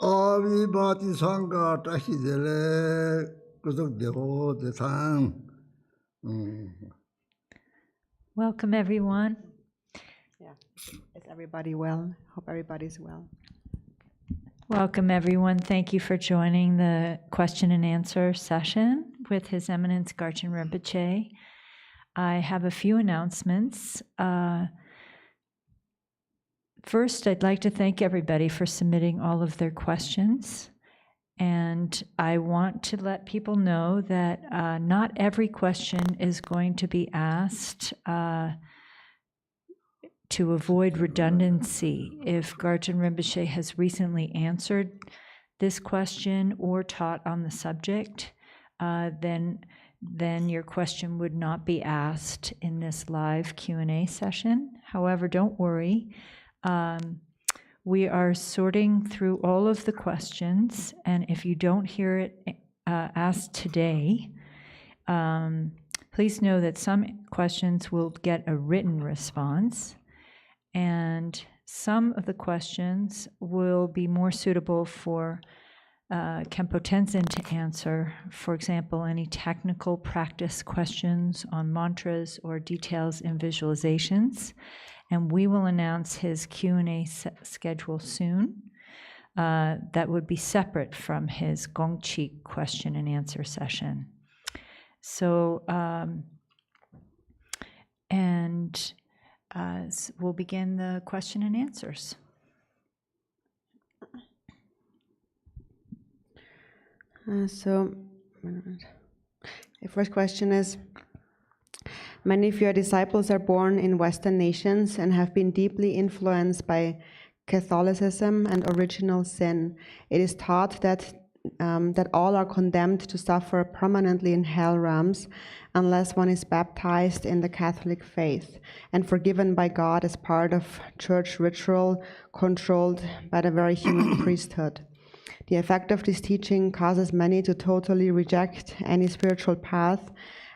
Avi Bati Sangha Tashidele Kuzuk Deho the Tang. Welcome, everyone. Yeah, is everybody well? Hope everybody's well. Welcome, everyone. Thank you for joining the question and answer session with His Eminence Garchen Rinpoche. I have a few announcements. First, I'd like to thank everybody for submitting all of their questions. And I want to let people know that not every question is going to be asked to avoid redundancy. If Garchen Rinpoche has recently answered this question or taught on the subject, then your question would not be asked in this live Q&A session. However, don't worry. We are sorting through all of the questions, and if you don't hear it asked today, please know that some questions will get a written response, and some of the questions will be more suitable for Khenpo Tenzin to answer. For example, any technical practice questions on mantras or details in visualizations. And we will announce his Q&A schedule soon. That would be separate from his Gongchi question and answer session. So, we'll begin the question and answers. The first question is, many of your disciples are born in Western nations and have been deeply influenced by Catholicism and original sin. It is taught that all are condemned to suffer permanently in hell realms unless one is baptized in the Catholic faith and forgiven by God as part of church ritual controlled by the very human priesthood. The effect of this teaching causes many to totally reject any spiritual path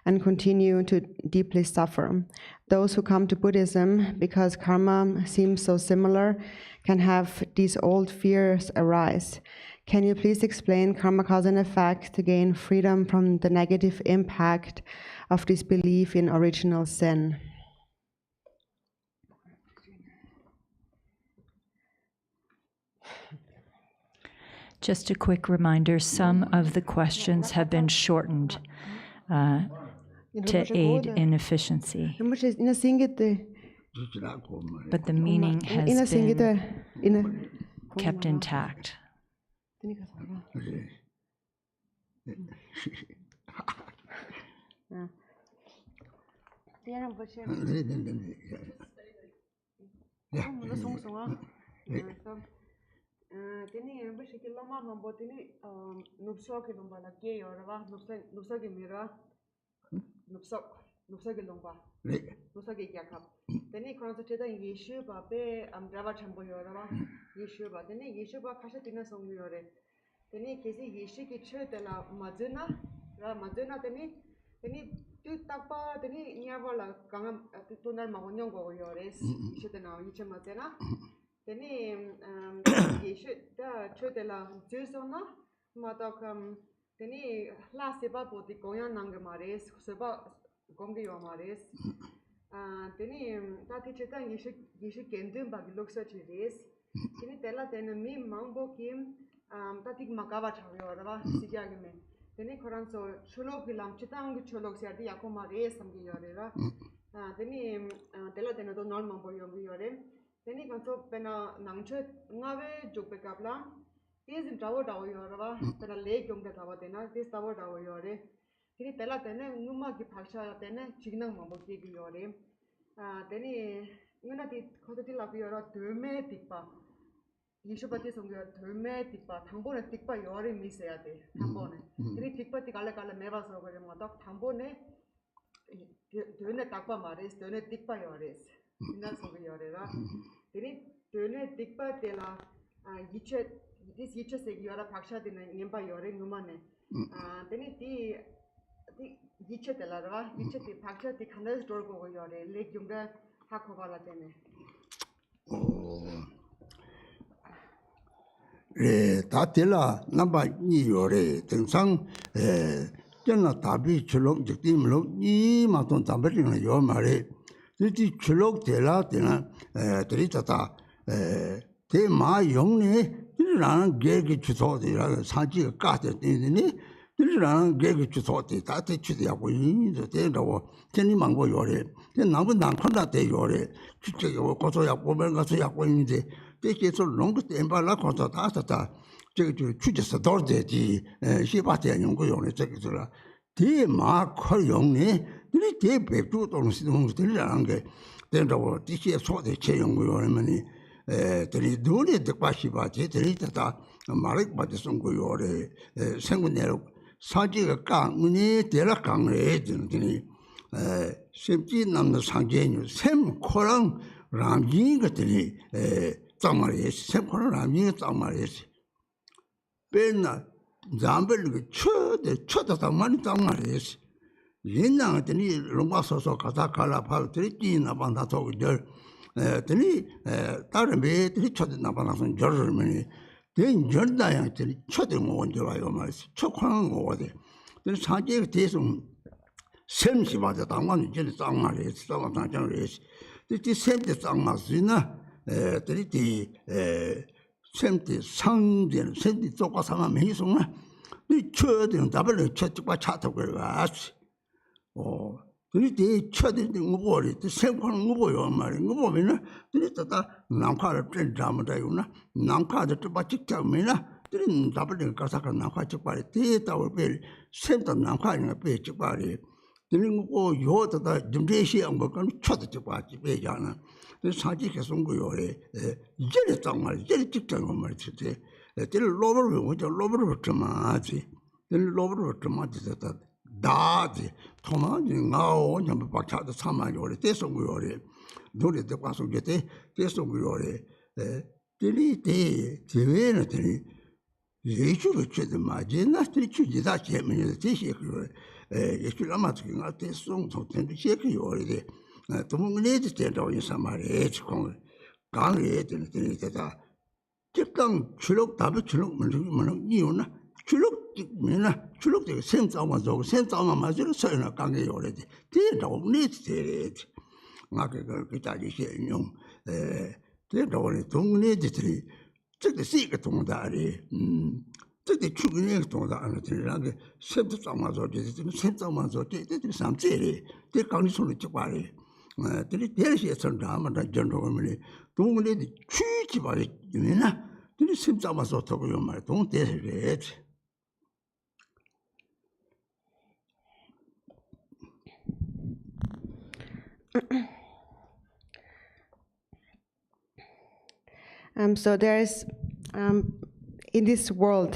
and continue to deeply suffer. Those who come to Buddhism because karma seems so similar can have these old fears arise. Can you please explain karma cause and effect to gain freedom from the negative impact of this belief in original sin? Just a quick remander, some of the questions have been shortened to aid in efficiency. But the meaning has been kept intact. 다텔라 남바 니요레 등상 전나 답이 출력 직dim로 이 마톤 담버링을 요 말에 이 출력 될라 되나 드리다다 대마 용네 이라는 계획이 주소되라 사지가 까대 되니 이라는 계획이 주소되 다 대치되고 이제 되라고 괜히 망고 요래 남은 남콘다 대 요래 주적이 고소야 보면 가서 약고 있는데 대체서 롱그 엠발라 고소 다다这个就是去的是多的西巴点用过用的这个是了，这马可用呢，你这别主东西东西的两个，等着我这些说的钱用过用的么呢？这里多的这把西巴这里的他马来把这送过用的，生活内容啥这个讲呢？得了讲嘞，这里甚至那么常见有，什么可能让人个这里脏嘛的，什么可能让人脏嘛的。배나 잠벌 쳐다 많이 당말이지 옛날에 롱바서서 가다 갈라파 들이나 반다 도들 들이 다른 배들이 쳐다 나반아서 저르면이 된 전다야 들이 쳐다 먹은 줄 알고 말이지 척하는 거거든 근데 사제가 대해서 샘시 맞아 당만 이제 당말이지 당장이지 이 샘때 당마스나 들이 샘때 상전 샘때 쪼가 상하 매송나 이 쳐든 답을 쳐쪽과 차타고 그래가지 그리 쳐든 거 보리 샘코는 거 보여 말이 거 보면은 그랬다 남카를 된 잠다요나 남카도 또 직장이나 그런 답을 가사가 남카 쪽발이 대다고 벨 샘도 남카는 배 쪽발이 그런 거 요다다 좀 대시한 거 그럼 쳐도 쪽발이 배잖아 사지 계속 거요래 이제 정말 이제 직장 말이지 들 로버를 뭐죠 로버를 좀 하지 들 로버를 좀 하지 다지 토마지 나오 좀 박차도 참아요 그래 계속 거요래 노래 듣고 와서 그때 계속 거요래 들이 제외는 들이 예수를 쳐도 맞이나 들이 주지다 재미는 되시 그래 예수를 아마도 같은 송 좋던데 시작이 요래 도문에도 된다고 사말에 지금 강에 되는 데다 직당 출력 답이 출력 뭐는 이유나 출력이나 출력되게 생자만 저거 생자만 맞으러 서나 강에 요래지 된다고 문에도 되지 나게 그 자리시 용 된다고 동문에들이 저게 시가 동다리 저게 출근에 동다는 들이라게 생자만 저게 생자만 저게 되게 삼제리 그 강이 손을 잡아리 들이 대리시에 선다마다 전도면이 동문에도 취지 말이면은 들이 심자마서 더고요 말 동대래 So there is in this world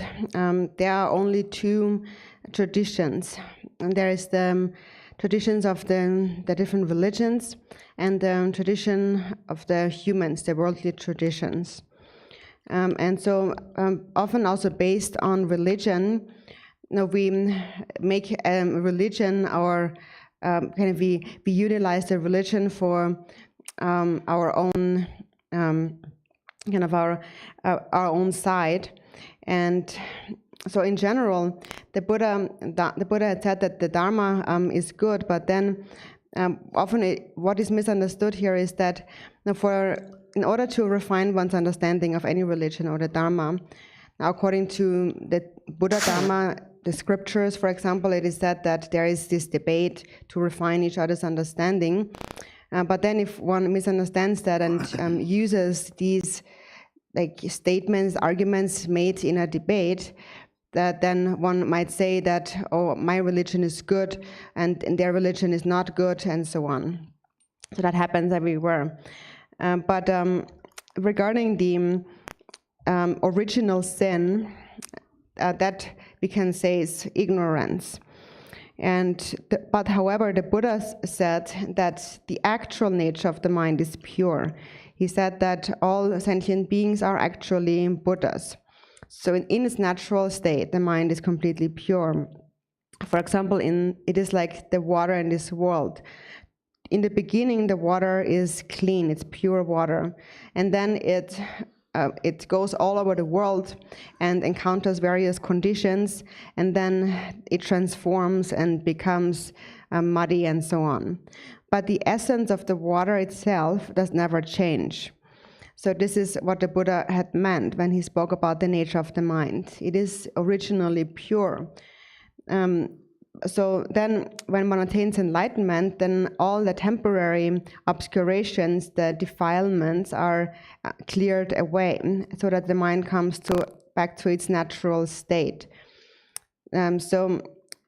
there are only two traditions, and there is the traditions of the different religions and the tradition of the humans, the worldly traditions. And so often also based on religion, we make religion our we utilize the religion for our own our own side. And so in general, the Buddha had said that the Dharma is good, but then often what is misunderstood here is that in order to refine one's understanding of any religion or the Dharma, now according to the Buddha Dharma, the scriptures, for example, it is said that there is this debate to refine each other's understanding. But then if one misunderstands that and uses these statements, arguments made in a debate, that then one might say that, oh, my religion is good and their religion is not good, and so on. So that happens everywhere. But regarding the original sin, that we can say is ignorance. But however, the Buddha said that the actual nature of the mind is pure. He said that all sentient beings are actually Buddhas. So in its natural state, the mind is completely pure. For example, it is like the water in this world. In the beginning, the water is clean, it's pure water. And then it it goes all over the world and encounters various conditions, and then it transforms and becomes muddy and so on. But the essence of the water itself does never change. So this is what the Buddha had meant when he spoke about the nature of the mind. It is originally pure. So then when one attains enlightenment, then all the temporary obscurations, the defilements are cleared away, so that the mind comes back to its natural state. So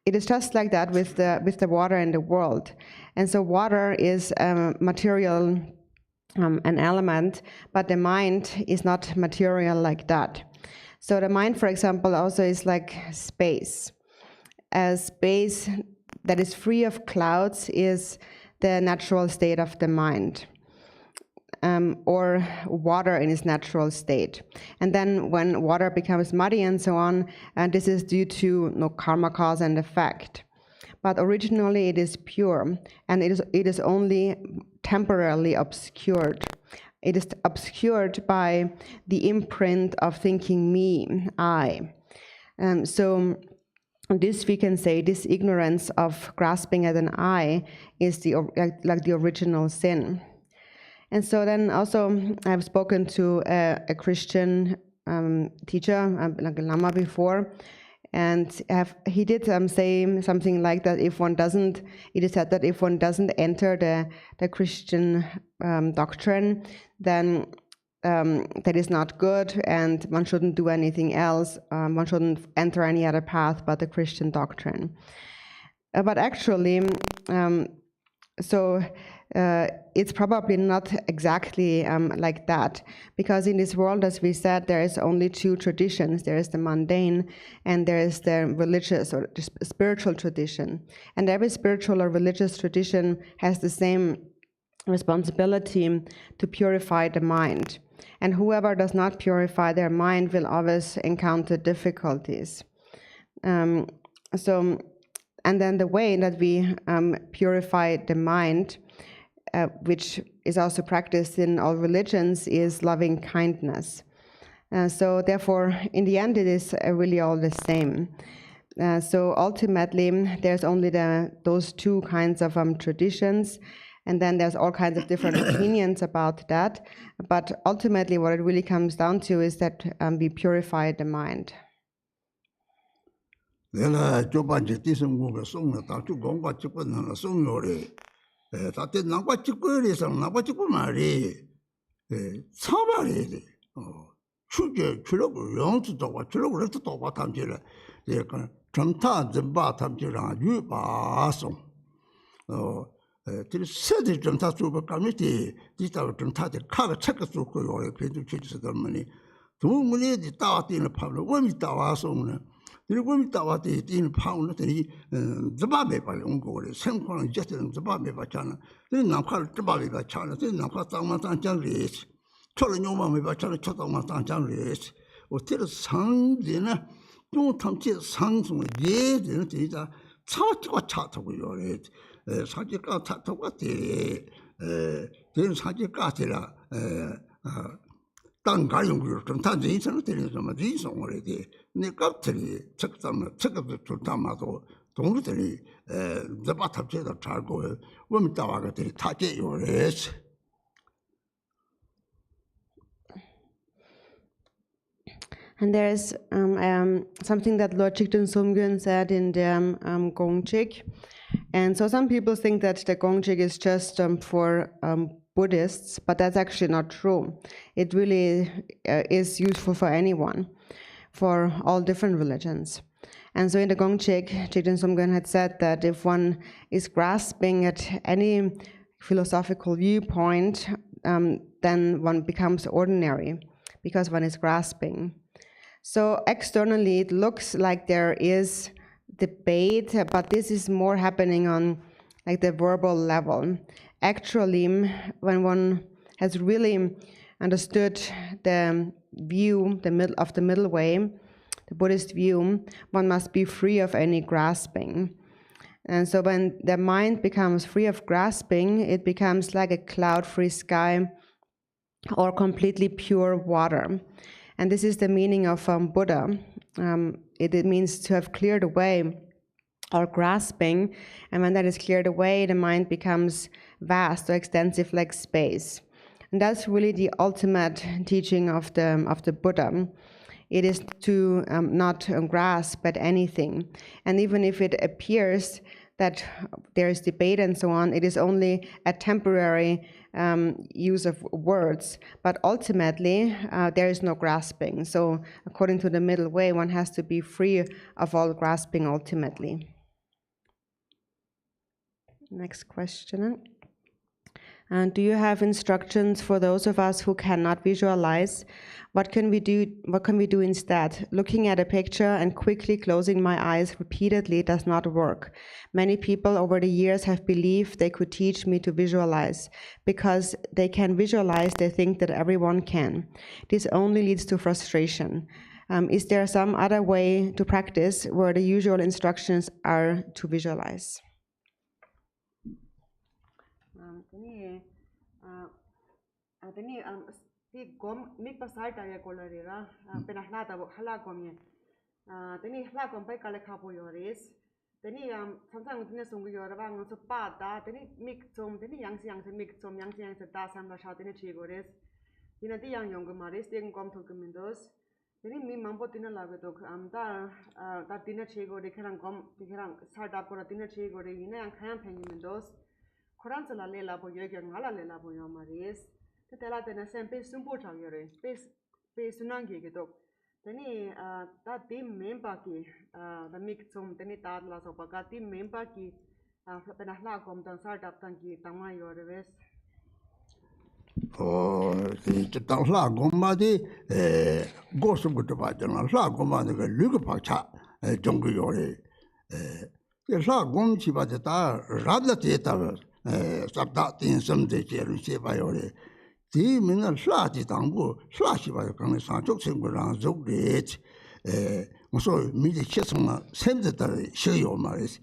it is just like that with the water in the world. And so water is a material, an element, but the mind is not material like that. So the mind, for example, also is like space. A space that is free of clouds is the natural state of the mind, or water in its natural state. And then when water becomes muddy and so on, and this is due to karma, cause and effect. But originally it is pure, and it is only temporarily obscured. It is obscured by the imprint of thinking me, I. So this, we can say, this ignorance of grasping at an I is like the original sin. And so then also I've spoken to a Christian teacher, like a Lama before, and he did say something like that it is said that if one doesn't enter the Christian doctrine, then that is not good, and one shouldn't do anything else. One shouldn't enter any other path but the Christian doctrine. But actually, it's probably not exactly like that, because in this world, as we said, there is only two traditions. There is the mundane and there is the religious or the spiritual tradition. And every spiritual or religious tradition has the same responsibility to purify the mind. And whoever does not purify their mind will always encounter difficulties. And then the way that we purify the mind, which is also practiced in all religions, is loving kindness. So therefore, in the end, it is really all the same. So ultimately, there's only those two kinds of traditions, and then there's all kinds of different opinions about that. But ultimately, what it really comes down to is that we purify the mind. And there is something that Lord Jigten Sumgyön said in the Gongchik. And so some people think that the Gongchik is just for Buddhists, but that's actually not true. It really is useful for anyone, for all different religions. And so in the Gongchik, Jigten Sumgyön had said that if one is grasping at any philosophical viewpoint, then one becomes ordinary, because one is grasping. So externally, it looks like there is debate, but this is more happening on like the verbal level. Actually, when one has really understood the view, the middle way, the Buddhist view, one must be free of any grasping. And so when the mind becomes free of grasping, it becomes like a cloud-free sky or completely pure water. And this is the meaning of Buddha. It means to have cleared away or grasping, and when that is cleared away, the mind becomes vast or extensive like space. And that's really the ultimate teaching of the Buddha. It is to not grasp at anything. And even if it appears that there is debate and so on, it is only a temporary use of words. But ultimately, there is no grasping. So according to the middle way, one has to be free of all grasping ultimately. Next question. Do you have instructions for those of us who cannot visualize? What can we do? What can we do instead? Looking at a picture and quickly closing my eyes repeatedly does not work. Many people over the years have believed they could teach me to visualize. Because they can visualize, they think that everyone can. This only leads to frustration. Is there some other way to practice where the usual instructions are to visualize? Tang Hla Gomma di Gosu Gutaba Jang, Hla Gomma the Luga Pacha, Jungle Yore. Hla Gom Chibata, Radla Theatre, Sabdat in some day, Sheba. Di Mina Slati Tango, Slashi by the Kang Sancho Singular Zogate, so Midi Chesma, Cemetery, Shoyo Maris,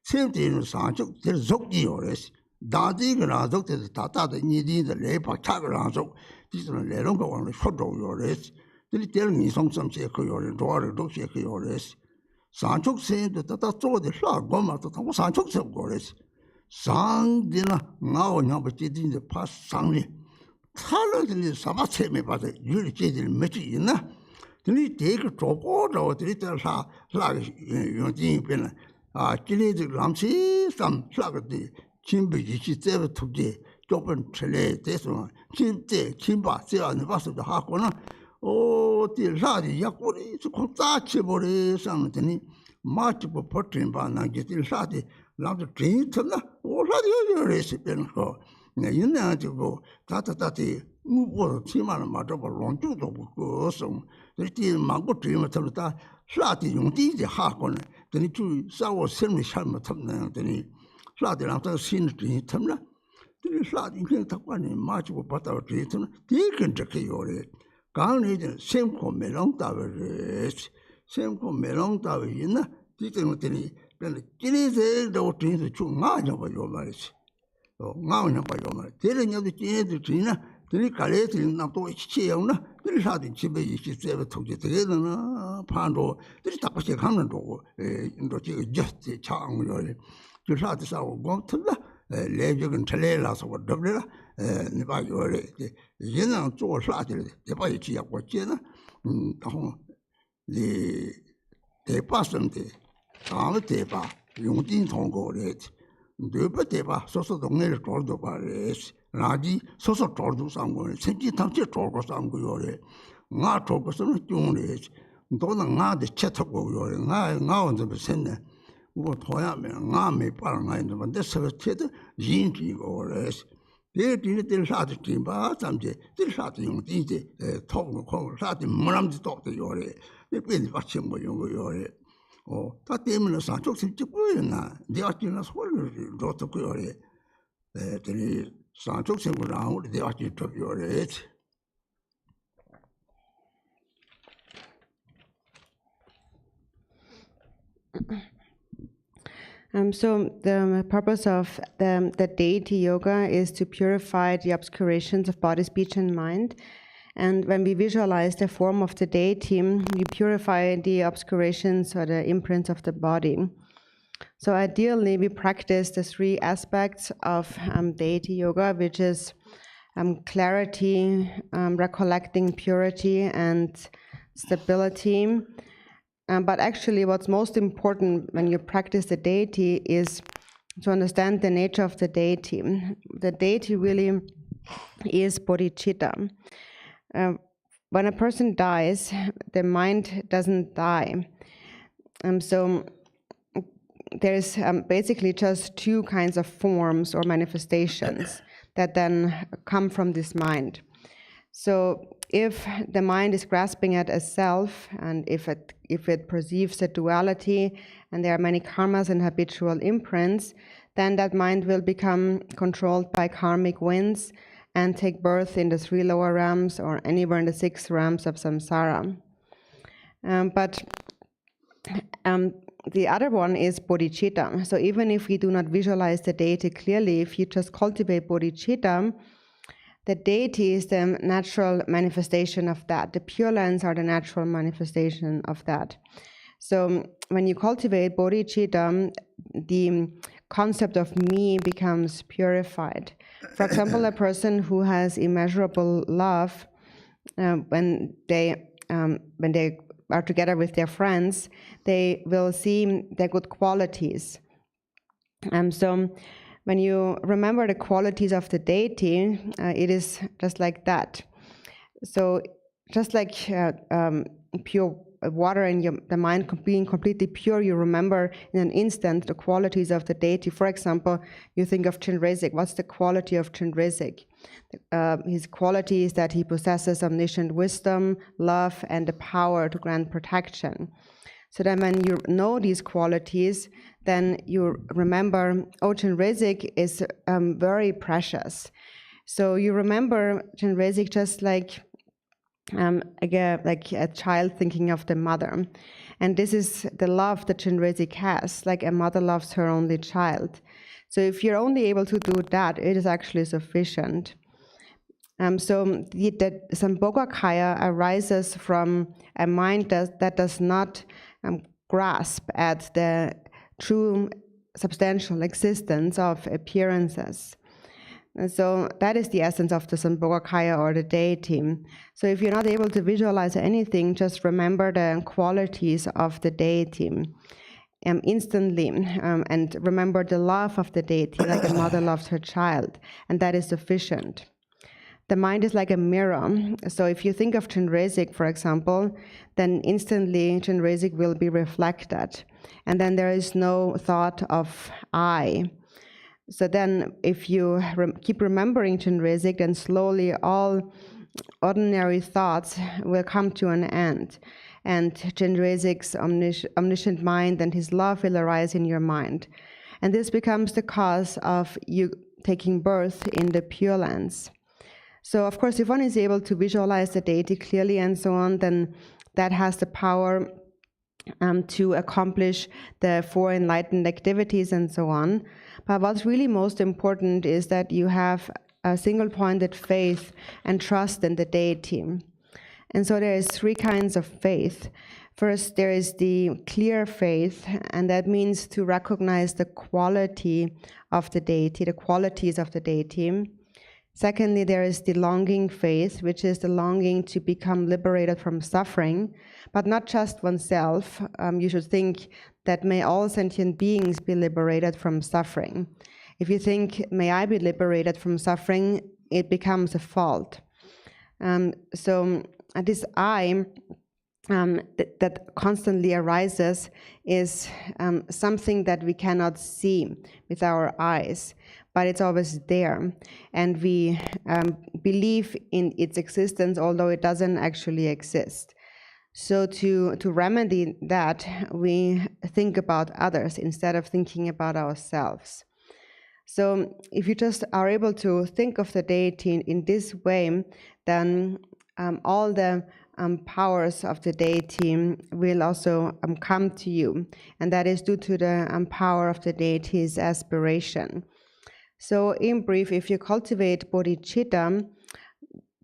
same thing Sancho, there's Zogi Ores. Dadi Granzok is Tata, the Nidi, the Lepa Chagranzok, this is a Lerongo on the photo Yores. They tell me some Sheko and Dora Dok Sheko Yores. Sanchok said that Tata saw the flag Goma to Sanchok of Gores. Sang dinner now number in the past Sangli. Talent in the Sabbath me, but the Yuri Machina. Then he take a drop order or the little flag in Chile, the Ramsey, some flag at the Chimby, she ever took the Jopan Chile, this one, Chimba, and the bus of the Hakona. Oh, the Ladi Yakuri, so contactable something, multiple portrait by getting Ladi, love the train to the already recipe. You know to go, Tati, move Timana Madaba Ron to the so the Mango dream of the Ladi, you did the Hakon, then it too sour semi shalmatum, then he Ladi after seen the Tamla. Then he Ladi in Tapani, much of butter treason, taken to Kiore. Garnet same come melon tower, same come melon tower in didn't then Guineas don't train the two nine of your marriage. Oh, now by your marriage. Telling of the Gina, then he calculated not to each cheona, then he had in Chibi, she ever took it together, Pando, then he taped a hundred over, just a charm. You had this our go to the legend and telelas or double. Never your Yena to a flattery, the Bachi of what Jena, the person, the Teba, Yungin Tongo rate. The Bateba, so don't let it all the barres. Radi, so told you somewhere, Sinti Tamchi Torgo Sangure, not Torgo some Junes, don't not the Chetago, you're now in the vicinity. What Hoyam, Nami Paranine, but this was Cheta, Jinti or less. They did the shot team, but some day, they shot you, talk of call, shot him, Muram to talk to your they really watch him with your oh, that them in the Sancho Simchipuna, the Archinas were brought to Cuore. The Sancho Simula, the Archit of your age. So the purpose of the deity yoga is to purify the obscurations of body, speech, and mind. And when we visualize the form of the deity, we purify the obscurations or the imprints of the body. So ideally, we practice the three aspects of deity yoga, which is clarity, recollecting purity, and stability. But actually, what's most important when you practice the deity is to understand the nature of the deity. The deity really is bodhicitta. When a person dies, the mind doesn't die. So there's basically just two kinds of forms or manifestations that then come from this mind. So if the mind is grasping at a self, and if it perceives a duality, and there are many karmas and habitual imprints, then that mind will become controlled by karmic winds and take birth in the 3 lower realms or anywhere in the 6 realms of samsara. But the other one is bodhicitta. So even if we do not visualize the deity clearly, if you just cultivate bodhicitta, the deity is the natural manifestation of that. The Pure Lands are the natural manifestation of that. So when you cultivate bodhicitta, the concept of me becomes purified. For example, a person who has immeasurable love, when they are together with their friends, they will see their good qualities. So when you remember the qualities of the deity, it is just like that. So just like pure water in the mind being completely pure, you remember in an instant the qualities of the deity. For example, you think of Chenrezig. What's the quality of Chenrezig? His quality is that he possesses omniscient wisdom, love, and the power to grant protection. So then when you know these qualities, then you remember, oh, Chenrezig is very precious. So you remember Chenrezig just like a child thinking of the mother. And this is the love that Chenrezig has, like a mother loves her only child. So if you're only able to do that, it is actually sufficient. So the Sambhogakaya arises from a mind that does not grasp at the true substantial existence of appearances. And so that is the essence of the Sambhogakaya or the deity. So if you're not able to visualize anything, just remember the qualities of the deity instantly, and remember the love of the deity, like a mother loves her child, and that is sufficient. The mind is like a mirror. So if you think of Chenrezig, for example, then instantly Chenrezig will be reflected. And then there is no thought of I. So then if you keep remembering Chenrezig, then slowly all ordinary thoughts will come to an end. And Chenrezig's omniscient mind and his love will arise in your mind. And this becomes the cause of you taking birth in the Pure Lands. So, of course, if one is able to visualize the deity clearly and so on, then that has the power to accomplish the 4 enlightened activities and so on. But what's really most important is that you have a single-pointed faith and trust in the deity. And so there is 3 kinds of faith. First, there is the clear faith, and that means to recognize the quality of the deity, the qualities of the deity. Secondly, there is the longing faith, which is the longing to become liberated from suffering, but not just oneself. You should think that may all sentient beings be liberated from suffering. If you think, may I be liberated from suffering, it becomes a fault. So this I that constantly arises is something that we cannot see with our eyes, but it's always there. And we believe in its existence, although it doesn't actually exist. So to remedy that, we think about others instead of thinking about ourselves. So if you just are able to think of the deity in this way, then all the powers of the deity will also come to you, and that is due to the power of the deity's aspiration. So in brief, if you cultivate bodhicitta,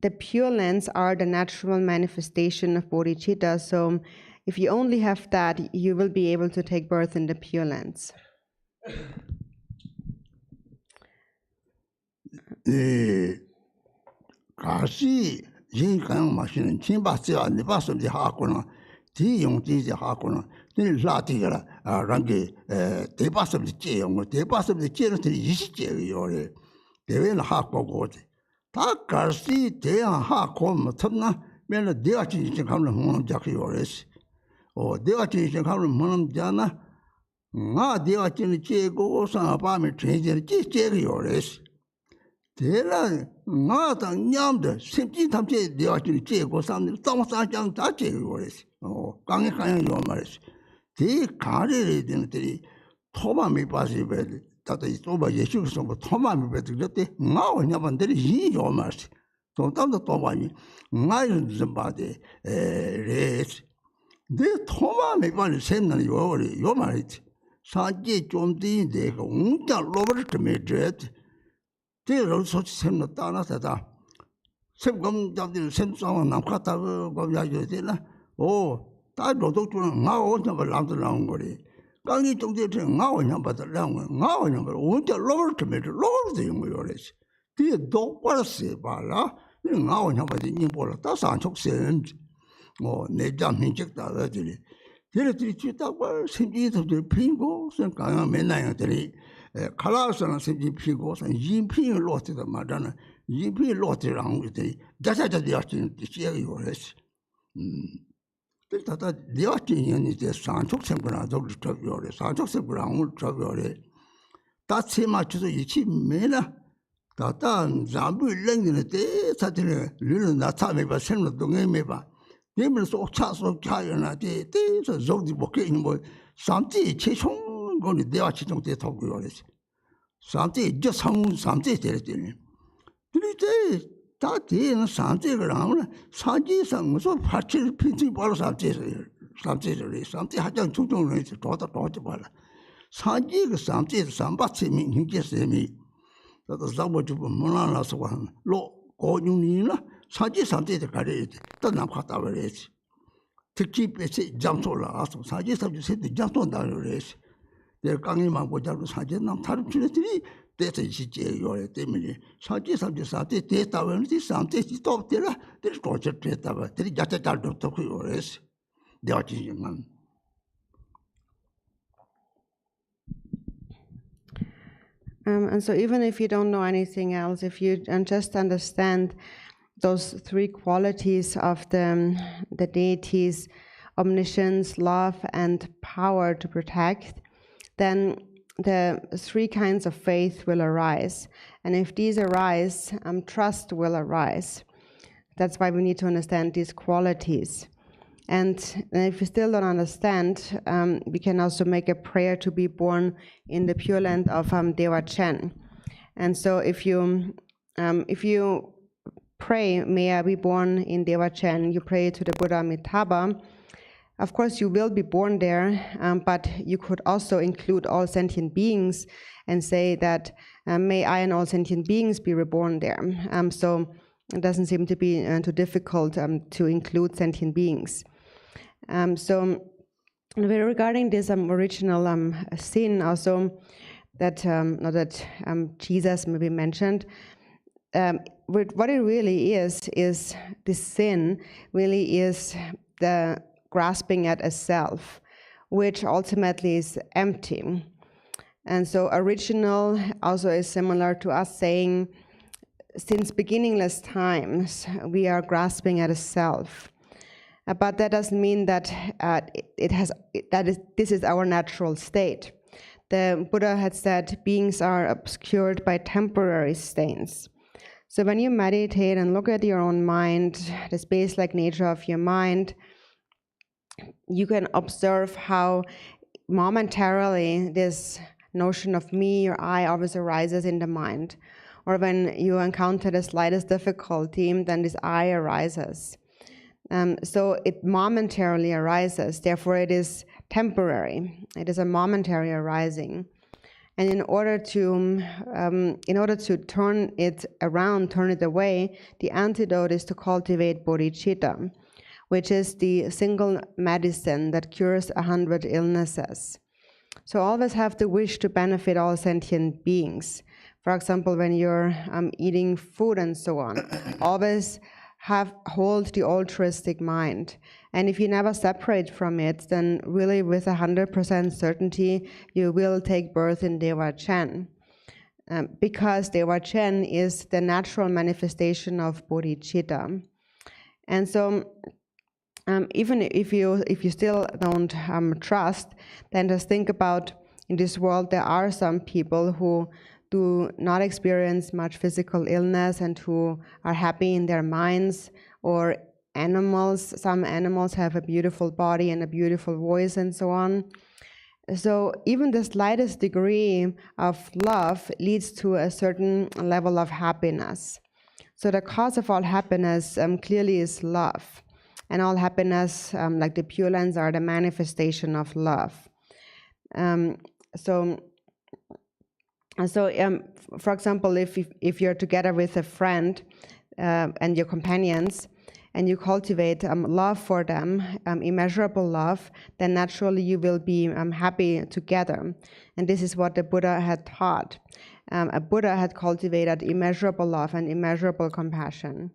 the Pure Lands are the natural manifestation of bodhicitta. So if you only have that, you will be able to take birth in the Pure Lands. 가시 인간 마시는 진바스야 니바스디 하고는 디용지지 하고는 니 라티가 랑게 대바스디 제용 대바스디 제는 이시제요래 대회는 하고고지 다 가시 대한 하고 못나 맨날 내가 진짜 가면 뭐는 작요래스 내가 진짜 가면 뭐는 자나 나 내가 진짜 제고 상밤에 전제 제요래스 대란 나다 냠데 심지 탐제 되어진 제고 삼들 땅상장 다 제고래스 강에 가야 요 말이스 대 가래를 되는들이 토마미 빠지베 다다 이 토마 예수께서 뭐 토마미 베드때 나와 냐반들이 이요 말이스 또 담도 토마니 나이는 좀 바데 레스 대 토마미 빠는 셈나는 요 말이지 사지 좀 뒤에 그 운자 로버트 메드레트 대로 소치 셈나 따라서다 셈검 잡들 셈상은 남카다고 거기야 되나 다 노동주는 나오냐 말람들 나온 거리 강이 동대에 나오냐 받을 나온 나오냐 말 온자 로버트 메드 로버트 용어래지 뒤에 똑바로세 봐라 나오냐 받이 님보라 다 산촉센 내장 민직다 가지리 얘네들이 쥐다고 생기들 핀고 생각하면 맨날 애들이 칼라스는 생기 피고 인피를 놓치다 말하는 인피 놓치랑 우리들이 자자자자 하시는 뜻이에요 그래서 그다다 되었지는 이제 산촉생구나 저기래 산촉생구나 오늘 저기래 다치 맞춰서 이치 매나 다다 잠부 랭는데 사실 르는 나타내 봐 생로 동에 매봐 내면 속 차서 차요나 대대서 저기 먹게 뭐 삼지 최종 거는 내가 지정돼 타고 그래서 삼지 이제 삼지 되더니 그런데 다 되는 삼지가 사지상 무슨 파칠 핀지 바로 삼지를 하장 중종을 해서 도다 봐라 사지 그 삼지 삼바치 민행제세미 또 잡아주 뭐나라서 로 고윤이나 사지 삼지에 가려야 돼. 또 남았다 그래야지. 특히 배치 잠소라서 사지 삼지 잠소다 그래야지. 내가 강의만 보자고 사지 남 다른 주들이 대체 시제 요래 때문에 사지 삼지 대다는 삼지 또 때라 들 도저 됐다가 들 자자잘도 또 그래야지. 내가 지금 And so even if you don't know anything else, if you just understand those three qualities of the deity's omniscience, love, and power to protect, then the three kinds of faith will arise. And if these arise, trust will arise. That's why we need to understand these qualities. And if you still don't understand, we can also make a prayer to be born in the Pure Land of Dewa Chen. And so if you pray, may I be born in Dewa Chen, you pray to the Buddha Amitabha, of course you will be born there, but you could also include all sentient beings and say that may I and all sentient beings be reborn there. So it doesn't seem to be too difficult to include sentient beings. So regarding this original sin also that Jesus maybe mentioned, what it really is this sin really is the grasping at a self, which ultimately is empty. And so original also is similar to us saying, since beginningless times, we are grasping at a self. But that doesn't mean that this is our natural state. The Buddha had said beings are obscured by temporary stains. So when you meditate and look at your own mind, the space-like nature of your mind, you can observe how momentarily this notion of me or I always arises in the mind. Or when you encounter the slightest difficulty, then this I arises. So it momentarily arises, therefore it is temporary. It is a momentary arising. And in order to turn it around, turn it away, the antidote is to cultivate bodhicitta, which is the single medicine that cures 100 illnesses. So always have the wish to benefit all sentient beings. For example, when you're eating food and so on, always hold the altruistic mind. And if you never separate from it, then really with 100% certainty, you will take birth in Dewa Chen. Because Dewa Chen is the natural manifestation of bodhicitta. And so even if you still don't trust, then just think about, in this world there are some people who do not experience much physical illness and who are happy in their minds, or animals. Some animals have a beautiful body and a beautiful voice and so on. So even the slightest degree of love leads to a certain level of happiness. So the cause of all happiness clearly is love. And all happiness, like the Pure Lands, are the manifestation of love. For example, if you're together with a friend and your companions, and you cultivate love for them, immeasurable love, then naturally you will be happy together. And this is what the Buddha had taught. A Buddha had cultivated immeasurable love and immeasurable compassion.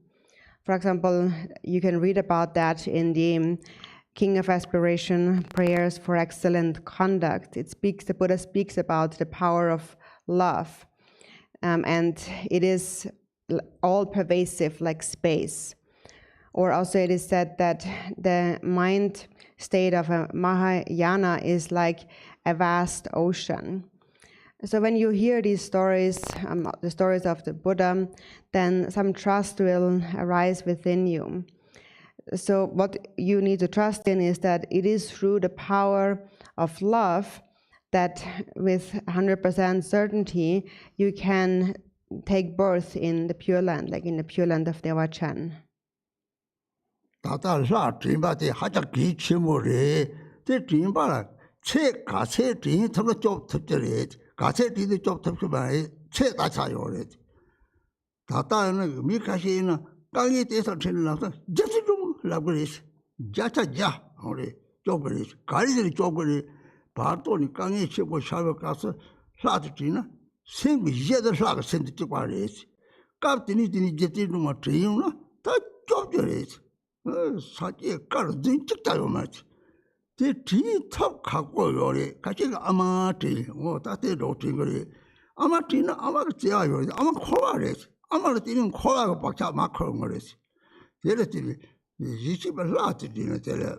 For example, you can read about that in the King of Aspiration, Prayers for Excellent Conduct. The Buddha speaks about the power of love, and it is all pervasive like space. Or also it is said that the mind state of a Mahayana is like a vast ocean. So when you hear these stories, the stories of the Buddha, then some trust will arise within you. So what you need to trust in is that it is through the power of love that with 100% certainty you can take birth in the Pure Land, like in the Pure Land of Dewa Chen. 다다 라 드림바데 하자 기치모레 데 드림바라 체 가세 드림 털로 좀 탑절해 가세 드도 좀 탑서바에 체 다차요레 다다는 미카시나 강이 돼서 틀려서 저스 좀 라그레스 자차자 우리 쪼그레스 가리들이 쪼그레 바토니 강이 치고 샤워 가서 사드지나 생비 제대로 사가 생드 찍과레스 갑드니 드니 제티도 뭐 드림나 다 쪼그레스 사지에 깔아 등찍다요 말지. 제 뒤탑 갖고 요래 같이 아마티 뭐 따때로 ting거리 아마티는 아마가 제아요. 아마 코라레스. 아마를 뛰는 코라가 박자 막히는 거레스. 제래들이 이집을 라트디는 제래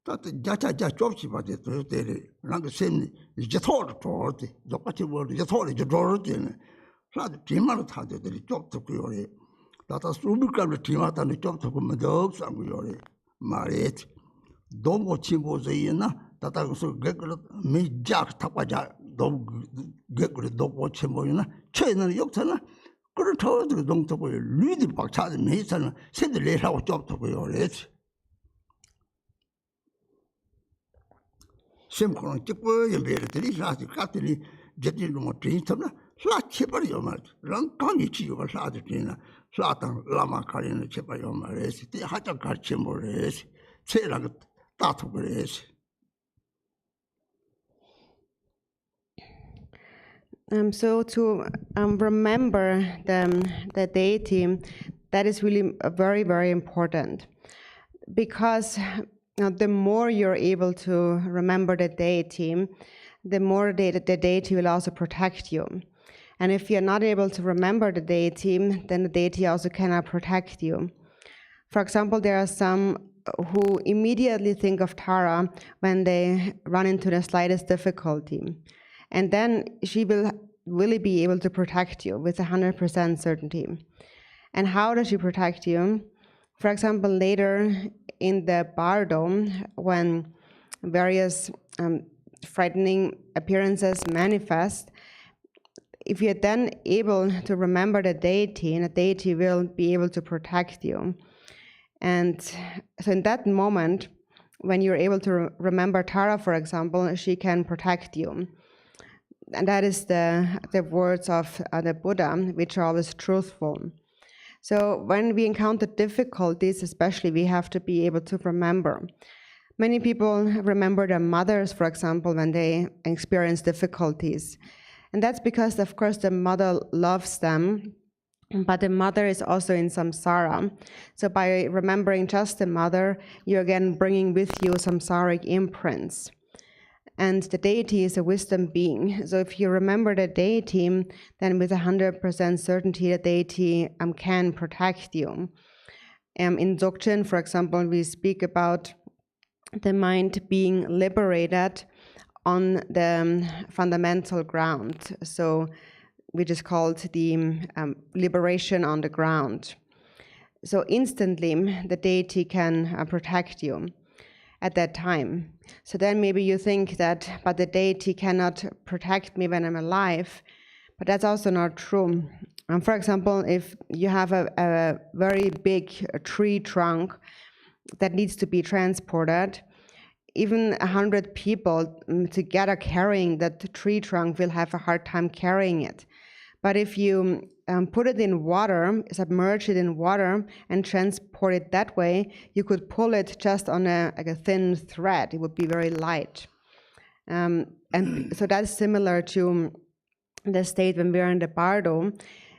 따때 자자자 좁지 봐대 되래. 랑그 셈니 이제 토르 토르지. 똑같이 뭐 이제 토르 이제 토르지네. 라트 뒤만을 타대들이 좁고 요래. 다다 수비감을 뒤마다는 좀 조금만 더 상고요래 말했지 너무 침보제이나 다다 그서 개그를 미작 타과자 너무 개그를 너무 침보이나 최는 역사나 그렇다고 동토고 리드 박차도 메이서는 세들레라고 좀 토고요래지 심코는 찍고 연배들이 사실 같더니 제대로 못 드니잖아 라치버려 말이야 랑강이 치고가 사드리나 사당 라마 카리는 제바요 말이지 때 하자 같이 모르지 제랑 따토 그래지 So to remember the deity, that is really very, very important, because the more you're able to remember the deity, the more the deity will also protect you. And if you're not able to remember the deity, then the deity also cannot protect you. For example, there are some who immediately think of Tara when they run into the slightest difficulty. And then she will really be able to protect you with 100% certainty. And how does she protect you? For example, later in the bardo, when various frightening appearances manifest, if you're then able to remember the deity, and the deity will be able to protect you. And so in that moment, when you're able to remember Tara, for example, she can protect you. And that is the words of the Buddha, which are always truthful. So when we encounter difficulties, especially, we have to be able to remember. Many people remember their mothers, for example, when they experience difficulties. And that's because, of course, the mother loves them, but the mother is also in samsara. So by remembering just the mother, you're again bringing with you samsaric imprints. And the deity is a wisdom being. So if you remember the deity, then with 100% certainty, the deity can protect you. In Dzogchen, for example, we speak about the mind being liberated on the fundamental ground, so which is called the liberation on the ground. So instantly, the deity can protect you at that time. So then maybe you think that, but the deity cannot protect me when I'm alive, but that's also not true. For example, if you have a very big tree trunk that needs to be transported, even 100 people together carrying that tree trunk will have a hard time carrying it. But if you put it in water, submerge it in water, and transport it that way, you could pull it just on a thin thread. It would be very light. And so that's similar to the state when we're in the bardo.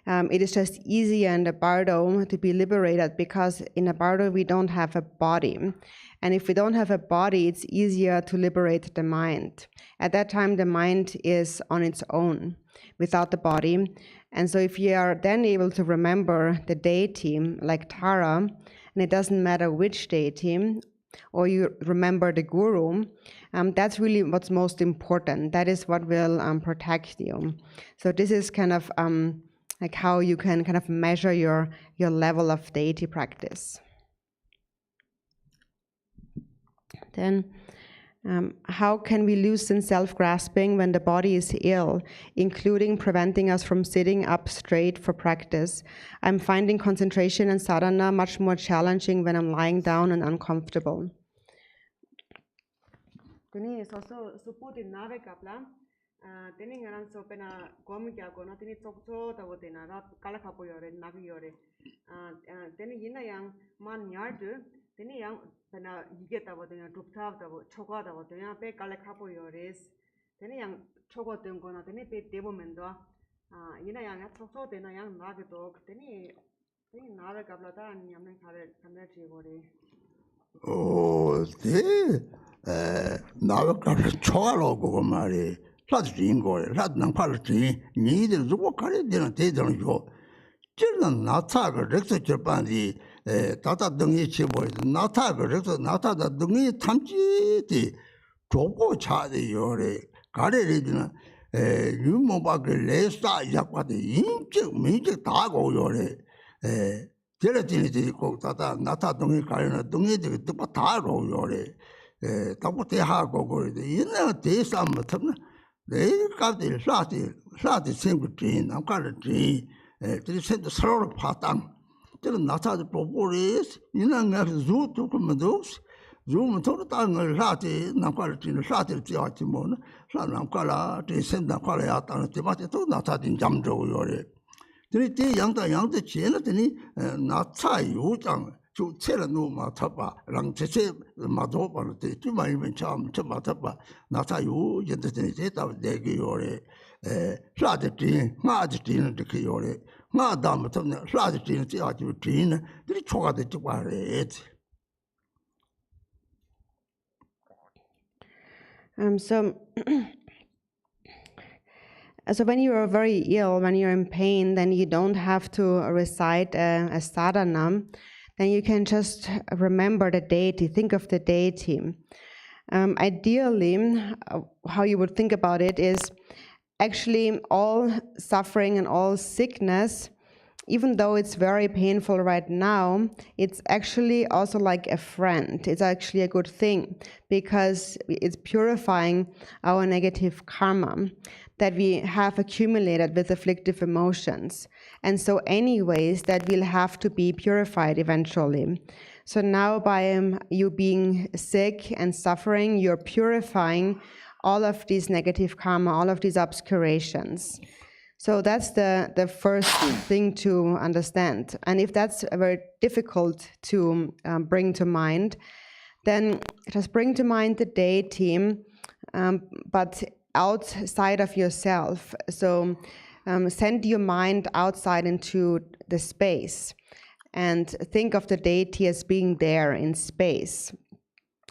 It is just easier in the bardo to be liberated because in a bardo we don't have a body. And if we don't have a body, it's easier to liberate the mind. At that time, the mind is on its own, without the body. And so if you are then able to remember the deity, like Tara, and it doesn't matter which deity, or you remember the guru, that's really what's most important. That is what will protect you. So this is kind of like how you can kind of measure your level of deity practice. Then, how can we loosen self-grasping when the body is ill, including preventing us from sitting up straight for practice? I'm finding concentration and sadhana much more challenging when I'm lying down and uncomfortable. Teni yang pena yige tabo tena duptav tabo choga tabo tena pe kale kapo yores teni yang chogo tengo na teni pe debo mendo ina yang chokso tena yang nage dog teni nave kapla ta nyamne khare kamne chigore nave kapla choga go mari lat ringore lat nang pal ti ni de zo kare de na te dang yo jirna na ta ga rekso chepandi 다다 등이 치보이 나타 그래서 나타다 등이 탐지디 조고 차대 요래 가래리는 유모박을 레사 약과데 인적 민적 다고 요래 제라진이 꼭 다다 나타 등이 가려나 등이들이 또 다고 요래 답부터 하고 그러데 이나 대삼 못하나 내가들 사디 생구진 남가르지 들이 센터 서로 파당 저는 나타도 보고리스 이나가 주도 그만도스 좀 토르다는 라티 나과르티는 라티를 지어지 뭐는 사람과라 대선다 과라야 따는 데마테 또 나타딘 잠조요래 들이 양다 양도 지에는 나차 요장 저 체를 놓마 타봐 랑체체 마도 바르데 주마이면 참 마타봐 나차 요 연대에 제다 내기요래 라티티 마티티는 되게요래 So when you are very ill, when you're in pain, then you don't have to recite a sadhana. Then you can just remember the deity, think of the deity. Ideally, how you would think about it is actually all suffering and all sickness, even though it's very painful right now, it's actually also like a friend. It's actually a good thing because it's purifying our negative karma that we have accumulated with afflictive emotions. And so anyways, that will have to be purified eventually. So now by you being sick and suffering, you're purifying all of these negative karma, all of these obscurations. So that's the first thing to understand. And if that's very difficult to bring to mind, then just bring to mind the deity, but outside of yourself. So send your mind outside into the space and think of the deity as being there in space.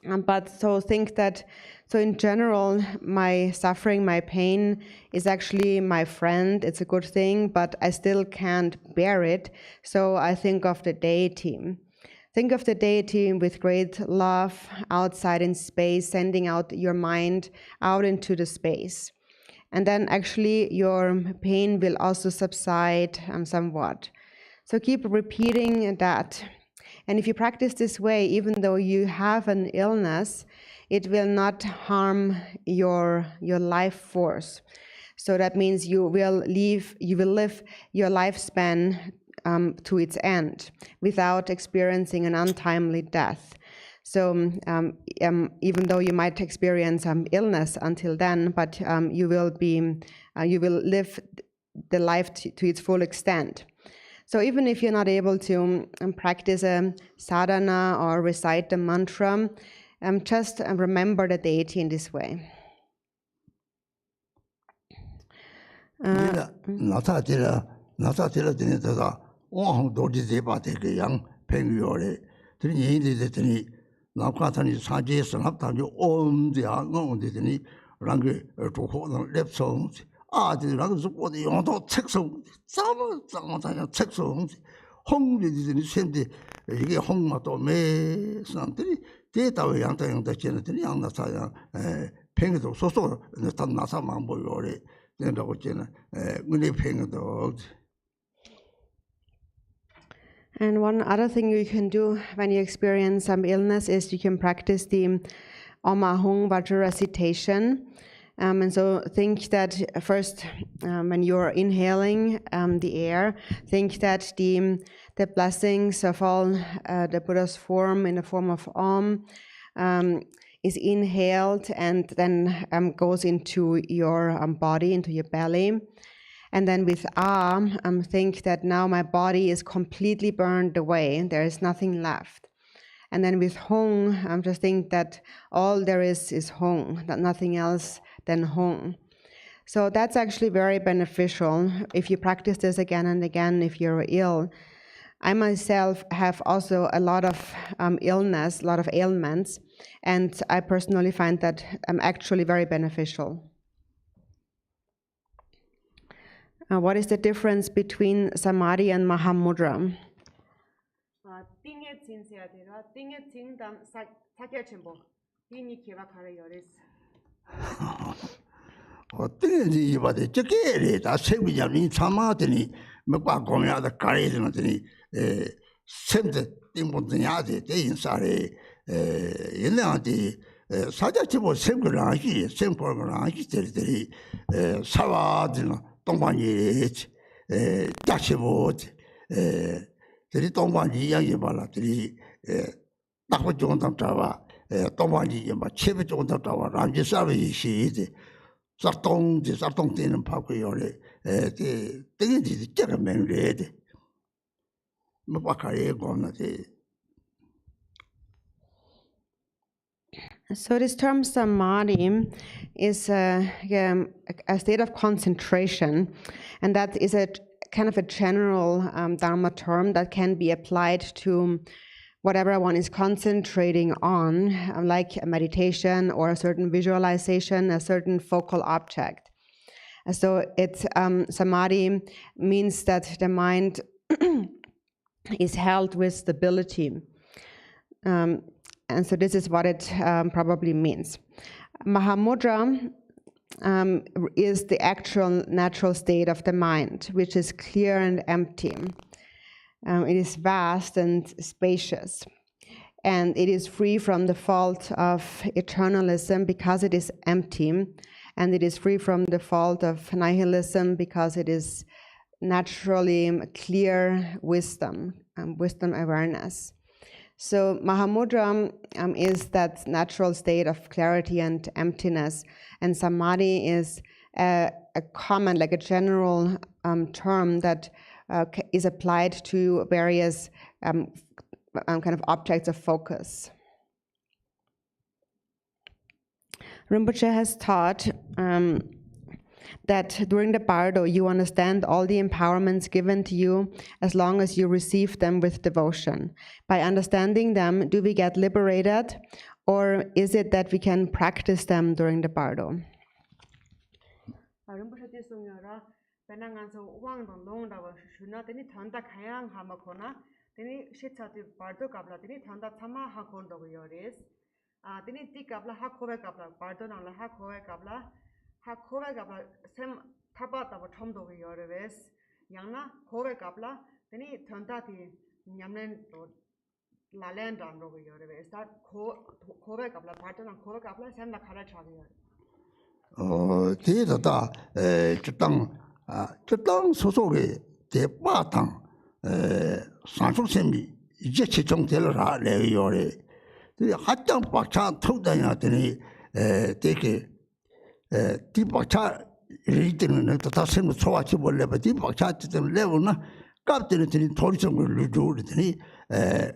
But so think that, so in general, my suffering, my pain is actually my friend. It's a good thing, but I still can't bear it. So I think of the deity. Think of the deity with great love outside in space, sending out your mind out into the space. And then actually your pain will also subside somewhat. So keep repeating that. And if you practice this way, even though you have an illness, it will not harm your life force. So that means you will live your lifespan to its end without experiencing an untimely death. So even though you might experience illness until then, but you will live the life to its full extent. So even if you're not able to practice a sadhana or recite the mantra, just remember the deity in this way. And one other thing you can do when you experience some illness is you can practice the Om Ahung Vajra recitation. And so think that first, when you're inhaling the air, think that the blessings of all the Buddha's form in the form of Om is inhaled and then goes into your body, into your belly. And then with think that now my body is completely burned away, there is nothing left. And then with Hong, just think that all there is Hong, that nothing else than Hong. So that's actually very beneficial if you practice this again and again if you're ill. I myself have also a lot of illness, a lot of ailments, and I personally find that actually very beneficial. What is the difference between Samadhi and Mahamudra? So this term samadhi is a state of concentration, and that is a kind of a general Dharma term that can be applied to whatever one is concentrating on, like a meditation or a certain visualization, a certain focal object. So it's samadhi means that the mind is held with stability. And so this is what it probably means. Mahamudra is the actual natural state of the mind, which is clear and empty. It is vast and spacious. And it is free from the fault of eternalism because it is empty. And it is free from the fault of nihilism because it is naturally clear wisdom, wisdom awareness. So Mahamudra is that natural state of clarity and emptiness, and Samadhi is a common, like a general term that is applied to various kind of objects of focus. Rinpoche has taught that during the bardo you understand all the empowerments given to you as long as you receive them with devotion. By understanding them, do we get liberated, or is it that we can practice them during the bardo? rinpoche ti sungya benangan so wang dong long da wa shuna teni thanda khayang ha ma khona teni shitcha ti bardo kapla teni thanda chama ha khon do yores teni ti kapla ha khobe kapla bardo nang la ha khobe kapla sem thapa ta ba thom do yores yangna khobe kapla teni thanda ti nyamlen do lalen dang do yores ta khobe kapla bardo nang khobe kapla sem la khala cha yores 대다다 저땅 소속의 대바탕 산속샘이 이제 최종되려라 레요래 하장 박차 터다냐더니 되게 디박차 리드는 다 sem을 소화치 볼래 봐 디박차 때는 레오나 깝들이 도리성을 누르더니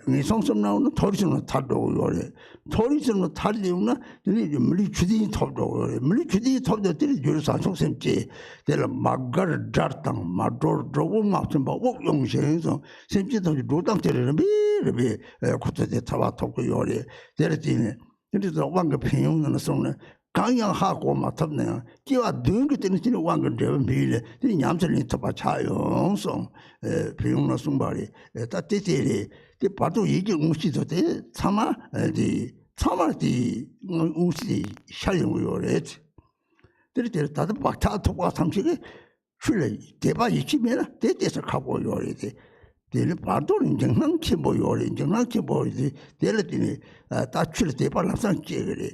이성성 나오는 도리성을 탈도 요래 도리성을 탈리우나 물리 주디 탑도 요래 물리 주디 탑도들이 줄산 속셈지 될 막가를 잡당 마도 조고 막좀 봐 용신에서 셈지도 로당 때리는 비비 고토데 타와 탑고 요래 데르티네 그래서 왕가 평용는 성는 강양하고 맡았네요. 기와 능그 때는 진짜 왕건 되면 비례. 이 냠설이 더 차용성 비용나 승발이 다 데이티 이 바도 이게 무시도 돼. 차마디 무시 샤용요래. 데이티 다들 박차 토과 삼식이 출래 대바 이치면 데이티에서 가고 요래. 데를 바도는 정상치 보요래. 정상치 보이지. 데르티니 다 출래 대바 남상 찌그래.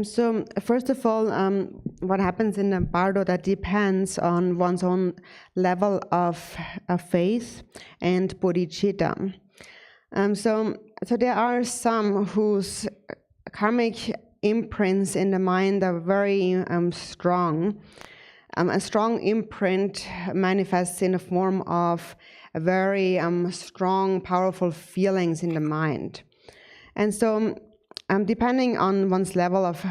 So first of all, what happens in the bardo, that depends on one's own level of faith and bodhicitta. So there are some whose karmic imprints in the mind are very strong. A strong imprint manifests in the form of a very strong, powerful feelings in the mind. And so depending on one's level of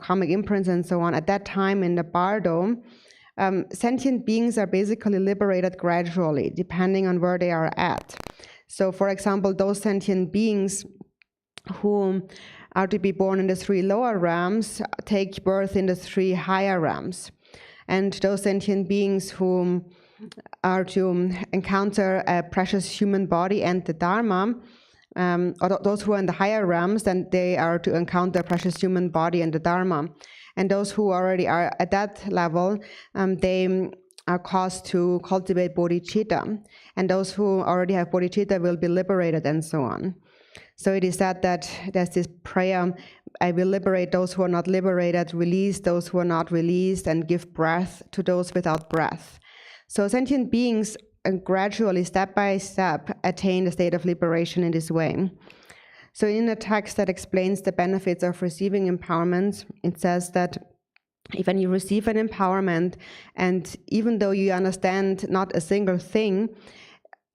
karmic imprints and so on, at that time in the bardo, sentient beings are basically liberated gradually, depending on where they are at. So for example, those sentient beings who are to be born in the 3 lower realms take birth in the 3 higher realms. And those sentient beings who are to encounter a precious human body and the Dharma, or those who are in the higher realms, then they are to encounter precious human body and the Dharma. And those who already are at that level, they are caused to cultivate bodhicitta. And those who already have bodhicitta will be liberated and so on. So it is said that there's this prayer, I will liberate those who are not liberated, release those who are not released, and give breath to those without breath. So sentient beings gradually, step by step, attain the state of liberation in this way. So in a text that explains the benefits of receiving empowerment, it says that when you receive an empowerment, and even though you understand not a single thing,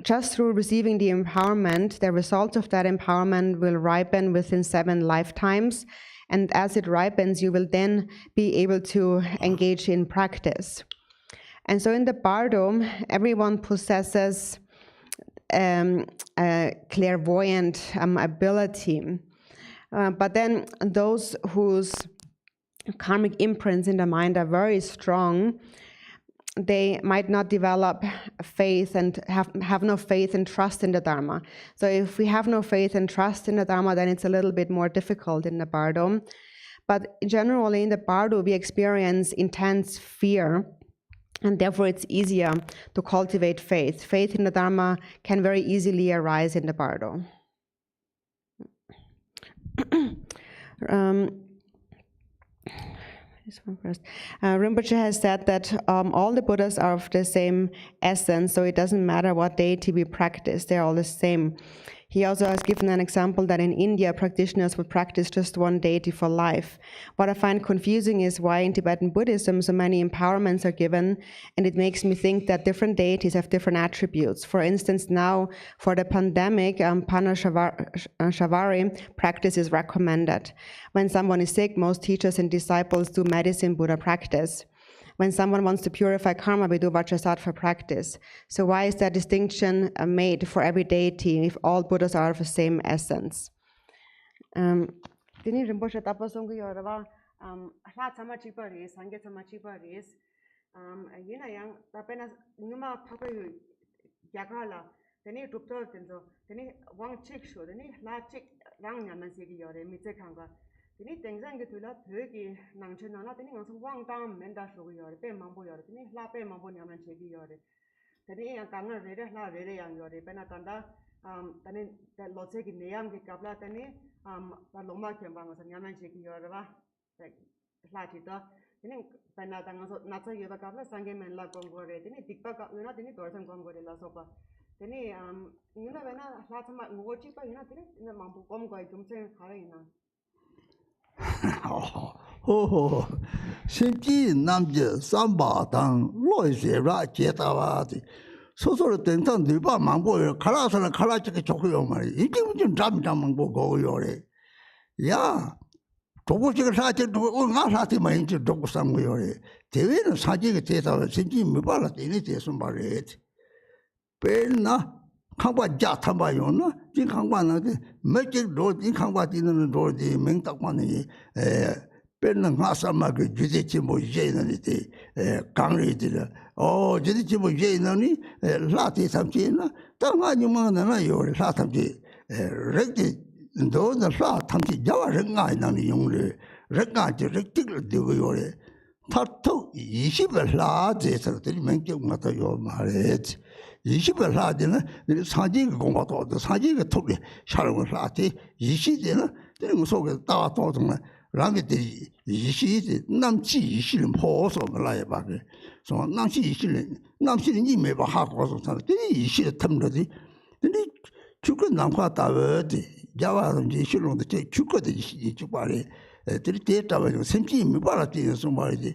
just through receiving the empowerment, the results of that empowerment will ripen within 7 lifetimes. And as it ripens, you will then be able to engage in practice. And so in the bardo, everyone possesses a clairvoyant ability. But then those whose karmic imprints in the mind are very strong, they might not develop faith and have no faith and trust in the Dharma. So if we have no faith and trust in the Dharma, then it's a little bit more difficult in the bardo. But generally in the bardo, we experience intense fear, and therefore it's easier to cultivate faith. Faith in the Dharma can very easily arise in the bardo. This one first. Rinpoche has said that all the Buddhas are of the same essence, so it doesn't matter what deity we practice, they're all the same. He also has given an example that in India, practitioners would practice just one deity for life. What I find confusing is why in Tibetan Buddhism so many empowerments are given, and it makes me think that different deities have different attributes. For instance, now for the pandemic, Panashavari practice is recommended. When someone is sick, most teachers and disciples do medicine Buddha practice. When someone wants to purify karma, we do Vajrasattva practice. So why is that distinction made for every deity if all Buddhas are of the same essence? Tini Rinpoche tapasongku yorwa hla chama chipa res, sangye chama chipa res. Yina yang tapena numa phapa yu yakala. Tini tupto tenzo, tini wang chik sho, tini hla chik rang nyaman segi yore mitse kanga. Tini tengzang ke tula thögi nangchen na tini ngso wang dang menda sho yore, pe mambo yore, tini hla pe mambo nyaman segi yore. Tini yang kanga rere hla rere yang yore, pena tanda tani loche ki neyam ki kapla tani ta loma kemba ngso nyaman segi yore ba. Hla chito. Tini pena tanga so natsa yoba kapla sangye men la kongore, tini dikpa ka yuna tini dorsan kongore la sopa. Tini yuna pena hla chama ngugo chipa yuna tini mambo kongoi jumchen khara yuna. ho 신지 남제 삼바당 로이세라 제타와디 소소로 된탄 늘바 망보여 갈아서는 갈아지게 좋고요 말이 이게 무슨 잠잠만 보고 요래 야 도구식을 사지도 나 사지만 이제 도구 산 거요래 대회는 사지게 돼서 신지 못 발랐더니 돼서 말이야 배나 강과 자 탐바요나 진 강과나데 매직 로진 강과 뛰는 로지 맹딱만이 배는 가사마게 주제치 뭐 이제는데 강리들 주제치 뭐 이제는이 라티 삼지나 땅아니만나 요 라탐지 렉지 너는 라 탐지 자와랭아 나는 용래 렉가지 렉틱을 되고 요래 타토 20을 라제서 들으면 경마다 요 말했지 20을 라지는 사지가 공부도 사지가 톡이 샤롱을 라지 20되는 되는 속에 따와도 정말 랑게들이 20이 남치 20은 보소를 라해 봐게 소 남치 20은 남치는 이메 봐 하고서 살 되니 20을 탐러지 근데 죽은 남과 다워지 야와는 실론도 제 죽거든 이 죽발에 들이 때다가 생기 미 발았지 소 말이지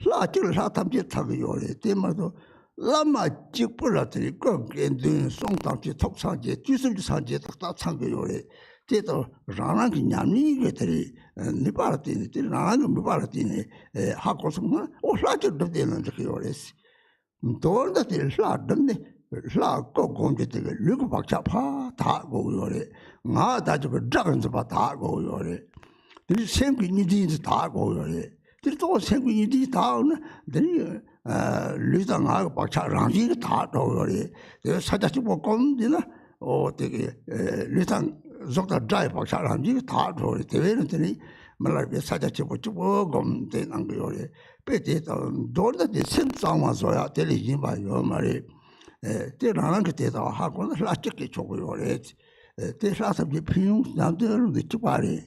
라지를 사탐지 타고 요래 때마도 라마 찍불라들이 꼭겐든 송당지 톡사지 주술지 사지 다 참고요래 제도 라나기 냠니게들이 니바르티니 라나기 미바르티니 하고서만 라지도 되는 저요래스 도르다들 라던데 라고 공지되게 르고 박차파 다 고요래 나 다저거 작은서 다 고요래 이 생기니지 다 고요래 또 생기니지 다 오늘 리장하고 박차랑이 다 도요래 사자치 뭐 건디나 되게 리장 속다 드라이 박차랑이 다 도요래 되는 데니 말라게 사자치 뭐 조금 되는 거요래 배제도 도르다 생상마서야 되리지 봐요 말이 때라는 그때도 하고는 라ጭ게 조고요래 때라서 비용 남들도 찍바리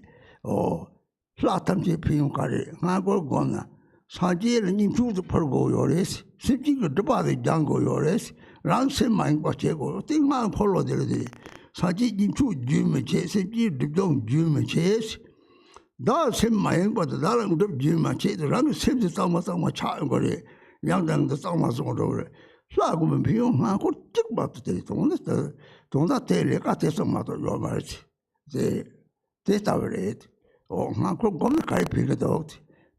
라탐지 비용까지 하고 거나 사지를 님주도 벌고 요래스 십지가 드바데 장고 요래스 랑세 마인 거제고 띵만 폴로들이 사지 님주 주면 제 십지 드동 주면 제스 나 셈마인 거도 나랑 좀 주면 제도랑 셈지 싸마 차는 거래 양당도 싸마서 그래 라고면 비용하고 찍바도 되리 동다 때리가 돼서 맞아 요 말이지 이제 됐다그래 하고 겁나 가이 비거도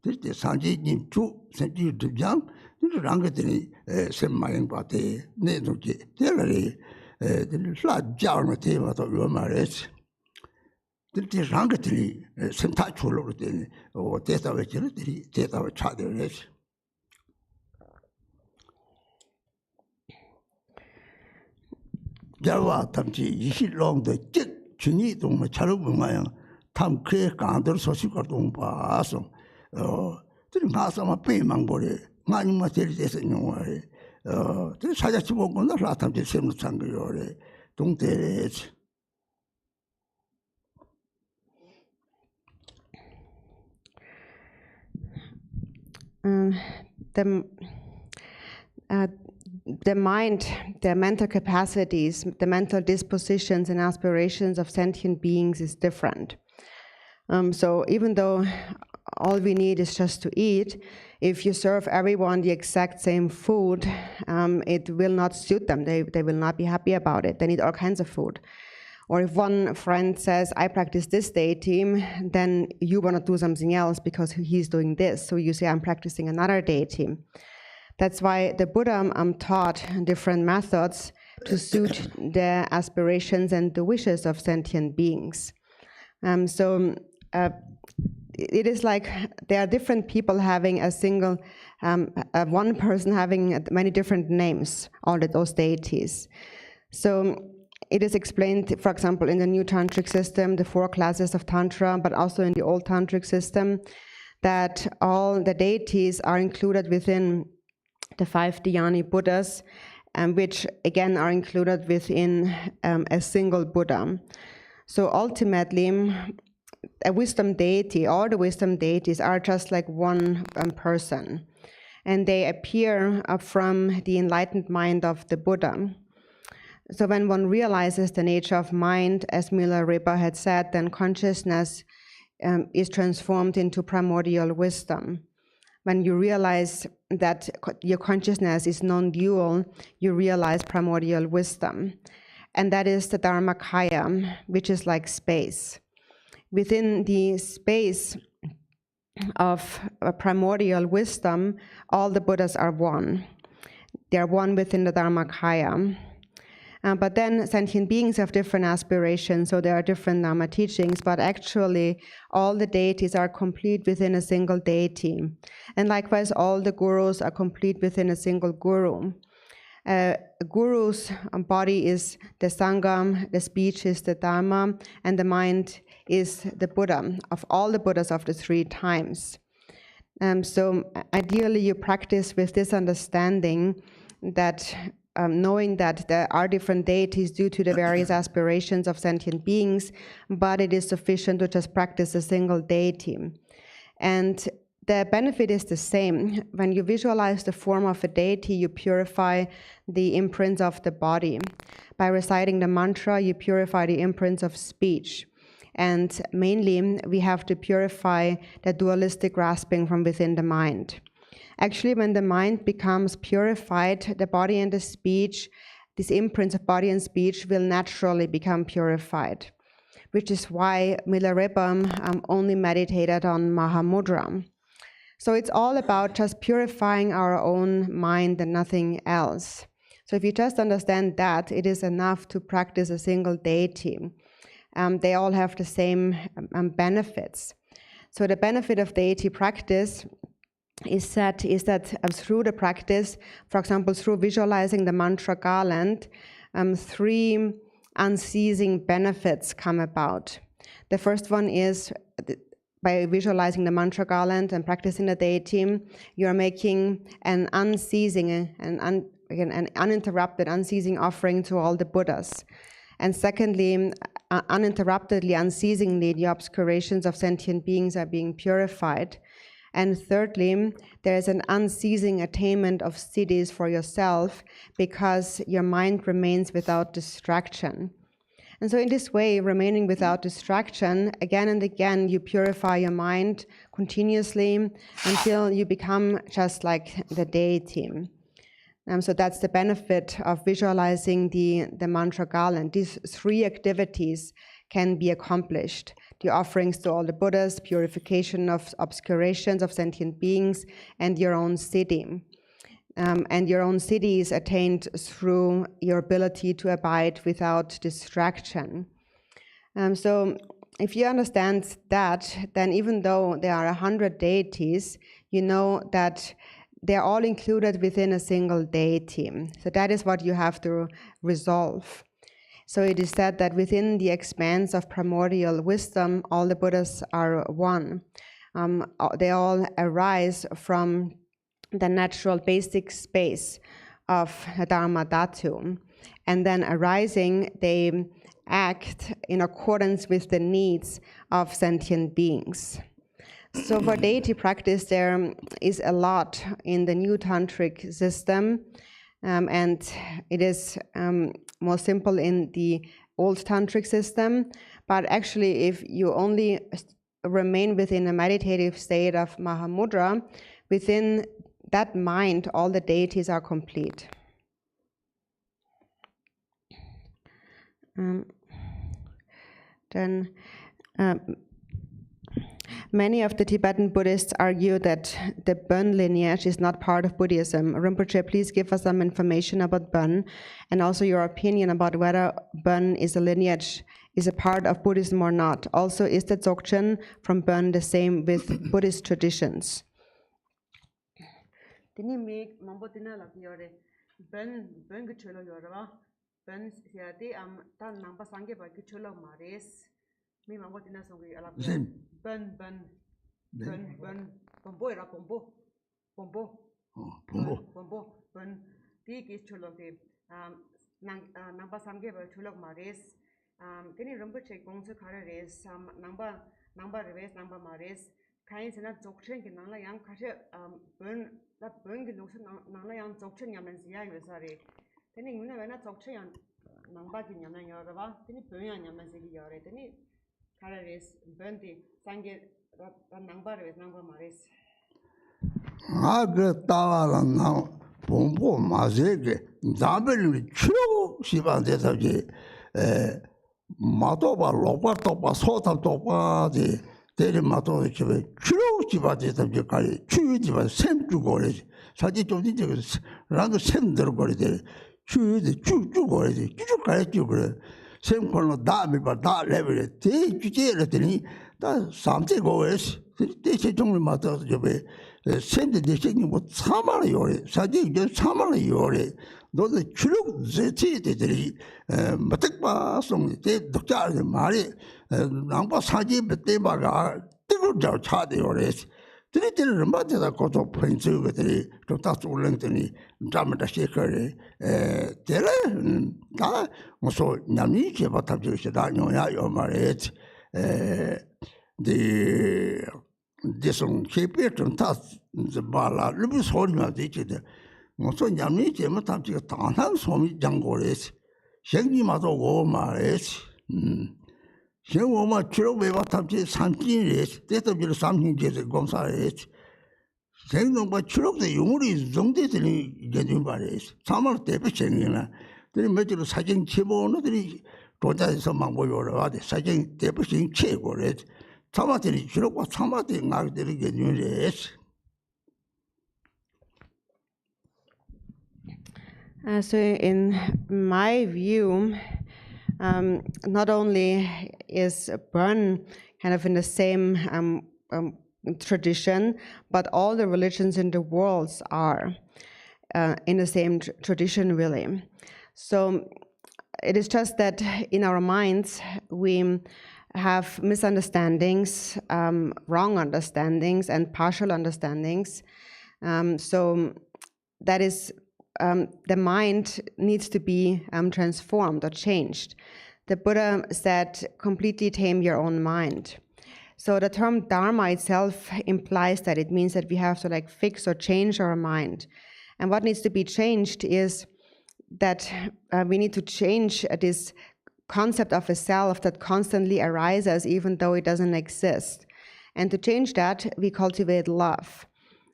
그때 산지님 주 산지 드장 랑게들이 셈마인 바테 내도지 때라리 라자는 때마다 요 말이지 그때 랑게들이 센타 출로로 되니 대사가 저들이 대사가 차대를 자와 탐지 20롱도 즉 준이 동무 차르고마요 탐 그에 간들 소식을 동 봐서 들은 가서만 빼만 버려 많이만 데리대서 용화해 들 사자치 보고는 라탐지 셈을 찬 거요래 동대에 the mind, the mental capacities, the mental dispositions and aspirations of sentient beings is different. So even though all we need is just to eat, if you serve everyone the exact same food, it will not suit them. They will not be happy about it. They need all kinds of food. Or if one friend says, I practice this deity, then you want to do something else because he's doing this. So you say, I'm practicing another deity. That's why the Buddha taught different methods to suit the aspirations and the wishes of sentient beings. It is like there are different people having a single, one person having many different names, all those deities. So it is explained, for example, in the new tantric system, the 4 classes of tantra, but also in the old tantric system, that all the deities are included within the 5 dhyani Buddhas, which again are included within a single Buddha. So ultimately, a wisdom deity, all the wisdom deities are just like one person, and they appear from the enlightened mind of the Buddha. So when one realizes the nature of mind, as Milarepa had said, then consciousness is transformed into primordial wisdom. When you realize that your consciousness is non-dual, you realize primordial wisdom. And that is the Dharmakaya, which is like space. Within the space of primordial wisdom, all the Buddhas are one. They are one within the Dharmakaya. But then sentient beings have different aspirations, so there are different Dharma teachings, but actually all the deities are complete within a single deity. And likewise, all the gurus are complete within a single guru. A guru's body is the Sangha, the speech is the Dharma, and the mind is the Buddha, of all the Buddhas of the 3 times. So ideally you practice with this understanding that knowing that there are different deities due to the various aspirations of sentient beings, but it is sufficient to just practice a single deity. And the benefit is the same. When you visualize the form of a deity, you purify the imprints of the body. By reciting the mantra, you purify the imprints of speech. And mainly, we have to purify the dualistic grasping from within the mind. Actually, when the mind becomes purified, the body and the speech, these imprints of body and speech will naturally become purified, which is why Milarepa only meditated on Mahamudra. So it's all about just purifying our own mind and nothing else. So if you just understand that, it is enough to practice a single deity. They all have the same benefits. So the benefit of deity practice is that through the practice, for example, through visualizing the mantra garland, 3 unceasing benefits come about. The first one is by visualizing the mantra garland and practicing the deity, you are making an unceasing, an uninterrupted, unceasing offering to all the Buddhas. And secondly, uninterruptedly, unceasingly, the obscurations of sentient beings are being purified. And thirdly, there is an unceasing attainment of siddhis for yourself because your mind remains without distraction. And so in this way, remaining without distraction, again and again, you purify your mind continuously until you become just like the deity. So that's the benefit of visualizing the mantra garland. These 3 activities can be accomplished. The offerings to all the Buddhas, purification of obscurations of sentient beings, and your own siddhi. And your own siddhi is attained through your ability to abide without distraction. So if you understand that, then even though there are 100 deities, you know that they're all included within a single deity. So that is what you have to resolve. So it is said that within the expanse of primordial wisdom, all the Buddhas are one. They all arise from the natural basic space of Dharma Dhatu. And then arising, they act in accordance with the needs of sentient beings. So for deity practice, there is a lot in the new tantric system, and it is more simple in the old tantric system. But actually, if you only remain within a meditative state of Mahamudra, within that mind, all the deities are complete. Then many of the Tibetan Buddhists argue that the Bön lineage is not part of Buddhism. Rinpoche, please give us some information about Bön, and also your opinion about whether Bön is a lineage, is a part of Buddhism or not. Also, is the Dzogchen from Bön the same with Buddhist traditions? Teni Rinpoche gongse khare res namba reves namba mares kain sena dzogchen ki nangla yang khashe bön ki lukse nangla yang dzogchen yamen siya yosare teni ngune wena dzogchen yang namba ki yamen yoraba teni bön yang yamen siya yore teni khare res bön di sangye namba reves namba mares Aga tawa na pompo mazege dabel chu siba de taje 마도바 로바토바 소타토바 데리 마도 집에 추로지바지 담지까지 추유지바 샘주고래 사지 좀 이제 라도 샘 들어버리대 추유지 쭉쭉거리지 쭉쭉가래 쭉그래 샘콜로 다미바 다 레벨에 대 주제라더니 다 삼제고에스 대체 종을 맞아서 집에 샘데 대책이 뭐 사마를 요래 사지 이제 사마를 요래 너도 추룩 제치들이 맞닥바송 때 독자의 말이 남바 사지 때마가 뜨거운 저 차대요래 들이들은 맞다 고도 펀스들이 좋다 쏠랭더니 잠을 다시 거래 데레 다 무슨 남이 제바탑지시 다녀야 요 말에 데 대성 케페트는 다 발라 루비 소리만 되지데 무슨 냠니 제마 탑지가 당한 소미 장고래스 생기마도 고 말레스 생오마 추로베바 탑지 삼진레스 때도비를 삼진제스 검사레스 생동바 추록의 용물이 정대들이 이제 좀 말레스 사말 때에 생기나 들이 몇으로 사진 치보는들이 도자에서 막 모여라 와대 사진 대부신 최고레스 사마들이 추록과 사마들이 나들이 게뉴레스 So in my view, not only is Bön kind of in the same tradition, but all the religions in the world are in the same tradition, really. So it is just that in our minds, we have misunderstandings, wrong understandings, and partial understandings. So that is the mind needs to be transformed or changed. The Buddha said, completely tame your own mind. So the term Dharma itself implies that it means that we have to like fix or change our mind. And what needs to be changed is that we need to change this concept of a self that constantly arises even though it doesn't exist. And to change that, we cultivate love.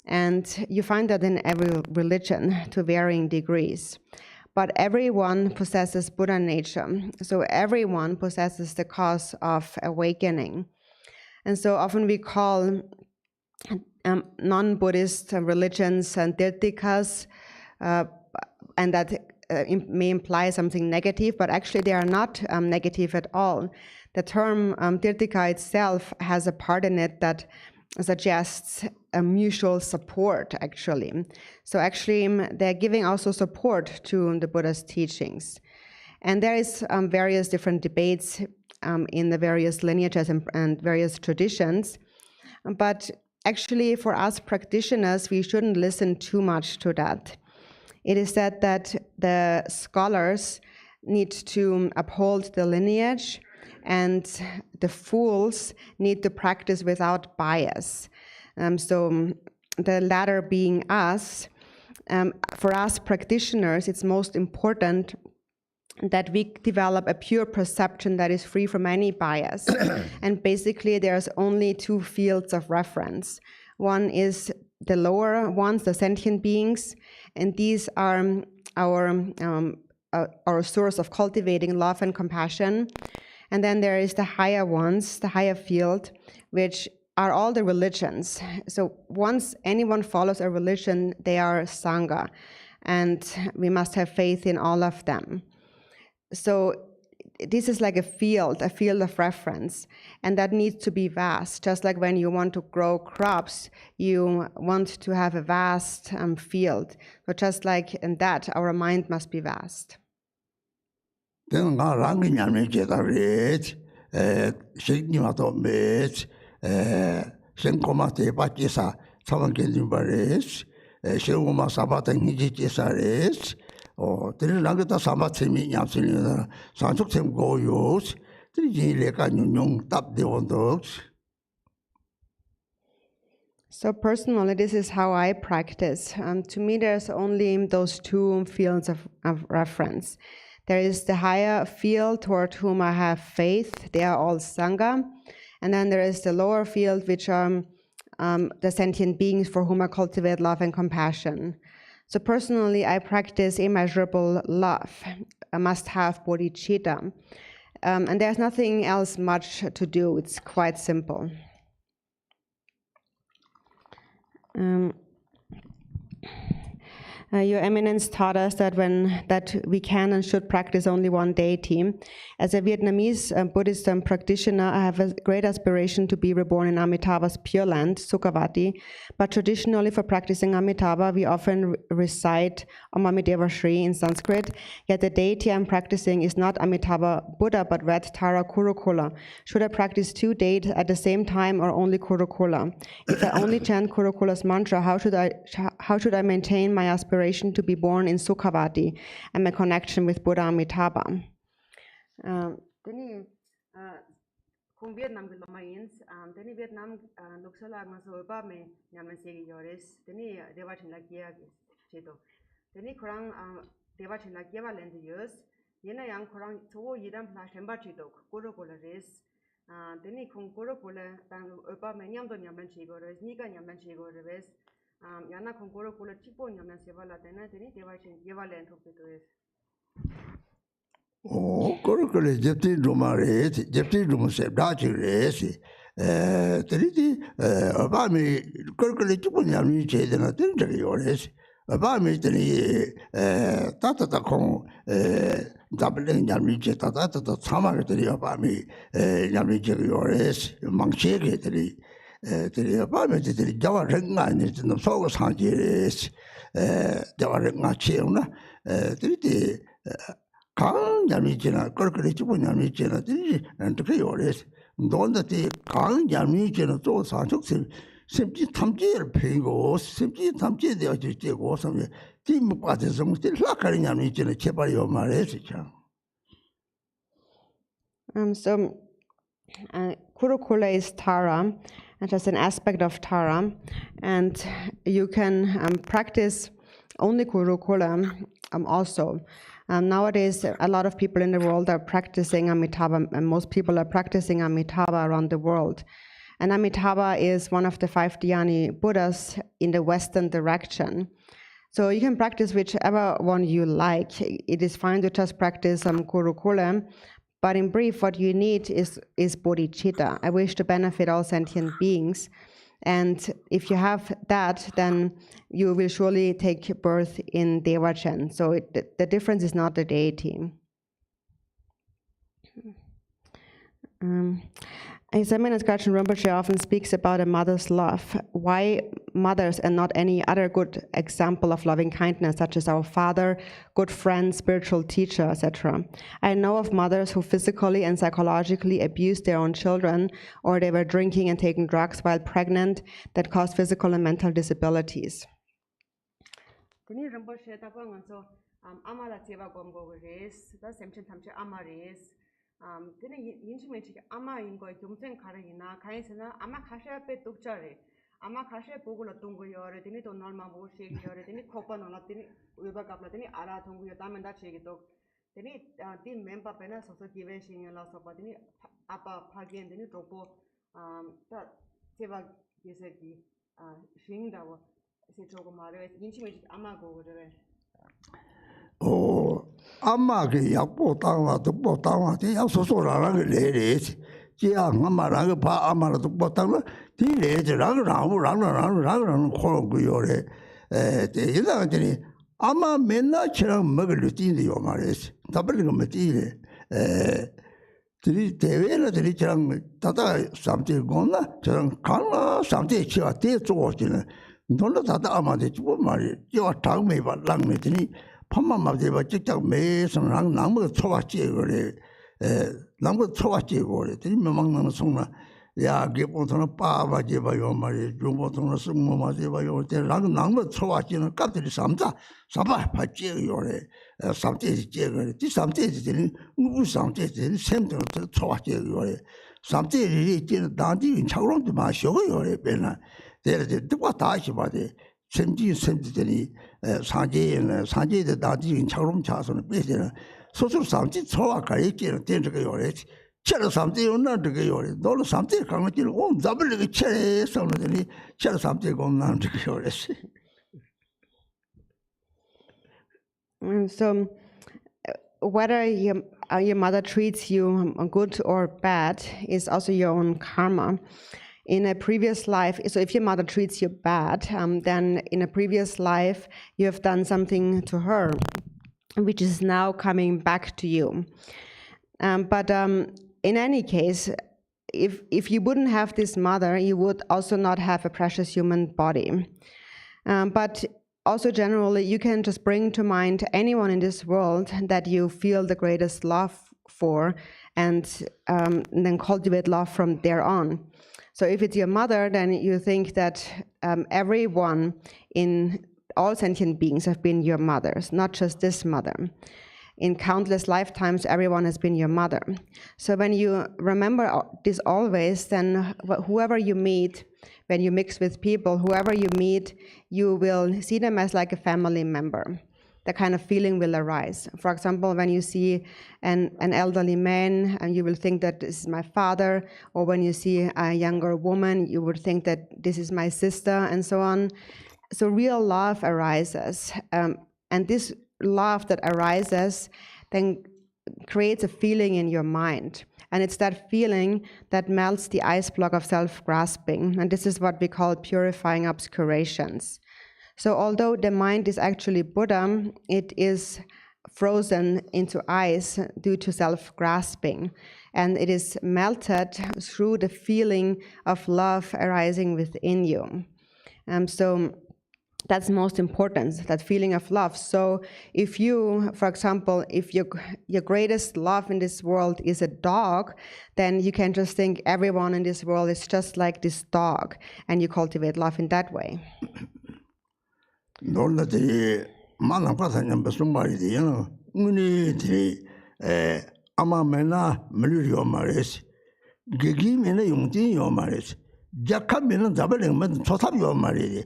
And you find that in every religion to varying degrees. But everyone possesses Buddha nature. So everyone possesses the cause of awakening. And so often we call non-Buddhist religions and deities, and that may imply something negative, but actually they are not negative at all. The term Tirtika itself has a part in it that suggests a mutual support, actually. So actually, they're giving also support to the Buddha's teachings. And there is various different debates in the various lineages and various traditions. But actually, for us practitioners, we shouldn't listen too much to that. It is said that the scholars need to uphold the lineage, and the fools need to practice without bias. So the latter being us, for us practitioners, it's most important that we develop a pure perception that is free from any bias. And basically there's only two fields of reference. One is the lower ones, the sentient beings, and these are our source of cultivating love and compassion. And then there is the higher ones, the higher field, which are all the religions. So once anyone follows a religion, they are Sangha, and we must have faith in all of them. So this is like a field of reference, and that needs to be vast. Just like when you want to grow crops, you want to have a vast field. But just like in that, our mind must be vast. Then nga rangi nyame cheta ret, shiknima to met, shenkoma te pachisa, samangendimba res, shengoma sabata hiji chesa res, teri rangi ta sabat semi nyamsini, sanchuk sem goyos, teri jini leka nyung tap de ondoks. So personally, this is how I practice. To me, there's only those two fields of reference. There is the higher field toward whom I have faith. They are all Sangha. And then there is the lower field, which are the sentient beings for whom I cultivate love and compassion. So personally, I practice immeasurable love. I must have bodhicitta. And there's nothing else much to do. It's quite simple. Your Eminence taught us that we can and should practice only one deity. As a Vietnamese Buddhist practitioner, I have a great aspiration to be reborn in Amitabha's Pure Land, Sukhavati. But traditionally, for practicing Amitabha, we often recite Om Amideva Shri in Sanskrit. Yet the deity I'm practicing is not Amitabha Buddha, but Red Tara Kurukula. Should I practice two deities at the same time, or only Kurukula? If I only chant Kurukula's mantra, how should I maintain my aspiration to be born in Sukhavati and my connection with Buddha Amitabha? Kung Vietnam ke lamains, teni Vietnam nuksala nga so ba me nyaman segi yores, teni dewa chin la kia chedo. Teni korang dewa chin la kia ba lend years, yena yang korang so yidam la shemba chedo, kuro kola res. Teni kung kuro kola tang ba me nyam do nyaman chego res, nika nyaman chego res. Yana kung kuro kola chipo nyaman seva la tena teni dewa chin kia ba lend hok res. Kurukule Jepti Duma res, Jepti Duma Sebdachi res, Teriti, Abami, Kurukule Chupanyami Chedana, Tintari Yores, Abami Teni, Tata Kong, Dublin Yamiche, Tata, Samaritari Abami, Yamiche Yores, Manchegi, Teri Abami, Teri Java Renga, and the Soga Sanjires, Java Renga Cheuna, Teriti. 강 야미지나 그렇게 집은 야미지나 어떻게 요래서 돈데 강 야미지나 또 사적세 심지 탐지를 배고 심지 탐지에 되어 지고 섬에 팀 빠져서 무슨 라카리 야미지나 제발요 말해서 참. So Kurukula is Tara, and just an aspect of Tara, and you can practice only Kurukula also. Nowadays, a lot of people in the world are practicing Amitabha, and most people are practicing Amitabha around the world. And Amitabha is one of the 5 Dhyani Buddhas in the Western direction. So you can practice whichever one you like. It is fine to just practice Kurukula, but in brief, what you need is bodhicitta. I wish to benefit all sentient beings. And if you have that, then you will surely take birth in Devachen. So the difference is not the deity. His Eminence Garchen Rinpoche often speaks about a mother's love. Why mothers and not any other good example of loving kindness, such as our father, good friend, spiritual teacher, etc.? I know of mothers who physically and psychologically abused their own children, or they were drinking and taking drugs while pregnant that caused physical and mental disabilities. 되네 인치메치 아마 인거 경쟁 가르이나 가이스나 아마 가셔야 빼 독자래 아마 가셔야 보고라 동거여래 되니 돈 얼마 뭐 시기여래 되니 코빠노나 되니 외박갑라 되니 알아 동거여 담은다 시기도 되니 팀 멤버 빼나 소소 기회싱이라 서바더니 아빠 파기엔 되니 도보 다 제가 예세기 싱다고 세조고 말해 인치메치 아마 고거래 아마 그 약보 땅와 독보 땅와 대야 소소라는 게 레레지 지야 엄마랑 봐 아마랑 독보 땅은 디레지랑 라는 코로 그 요래 대이다더니 아마 맨날처럼 먹을 띠인데요 말이지 답을 좀 띠래 들이 대회를 들이처럼 다다 삼대 고나 저런 강나 삼대 치와 대쪽이는 놀러 다다 아마데 주고 말이 저 다음에 봐 랑메더니 판만 맞대봐 직접 매선 나무 초와지 그래 나무 초와지 그래 들면 막는 속나 야 기본서는 빠바지 봐요 말이 중고통은 승모 맞지 봐요 때랑 나무 초와지는 값들이 삼자 사바 받지 요래 삼대지 제거래 디 삼대지는 무슨 삼대지는 샘도 초와지 요래 삼대지 있는 단지 차롱도 마셔 요래 배나 내가 듣고 다시 봐대 샘지들이 산지에 다지 차롱 차서는 배제는 소소 삼지 초와가 있기는 된 저거 요래 체로 삼지 온나 저거 요래 너로 삼지 강을 온 잡을 체 삼더니 체로 삼지 온나 저거 요래 So whether your mother treats you good or bad is also your own karma. In a previous life, so if your mother treats you bad, then in a previous life you have done something to her, which is now coming back to you. But in any case, if you wouldn't have this mother, you would also not have a precious human body. But also generally, you can just bring to mind anyone in this world that you feel the greatest love for, and then cultivate love from there on. So if it's your mother, then you think that everyone in all sentient beings have been your mothers, not just this mother. In countless lifetimes, everyone has been your mother. So when you remember this always, then whoever you meet, when you mix with people, whoever you meet, you will see them as like a family member. That kind of feeling will arise. For example, when you see an elderly man, and you will think that this is my father, or when you see a younger woman, you would think that this is my sister, and so on. So real love arises, and this love that arises then creates a feeling in your mind. And it's that feeling that melts the ice block of self-grasping. And this is what we call purifying obscurations. So although the mind is actually Buddha, it is frozen into ice due to self-grasping. And it is melted through the feeling of love arising within you. So that's most important, that feeling of love. So if you, for example, if your greatest love in this world is a dog, then you can just think everyone in this world is just like this dog, and you cultivate love in that way. 놀라들이 만난 가서는 무슨 말이지요? 우리들이 아마메나 물리요 말이지. 기기면은 용진요 말이지. 자카면은 잡으려면 초탑요 말이지.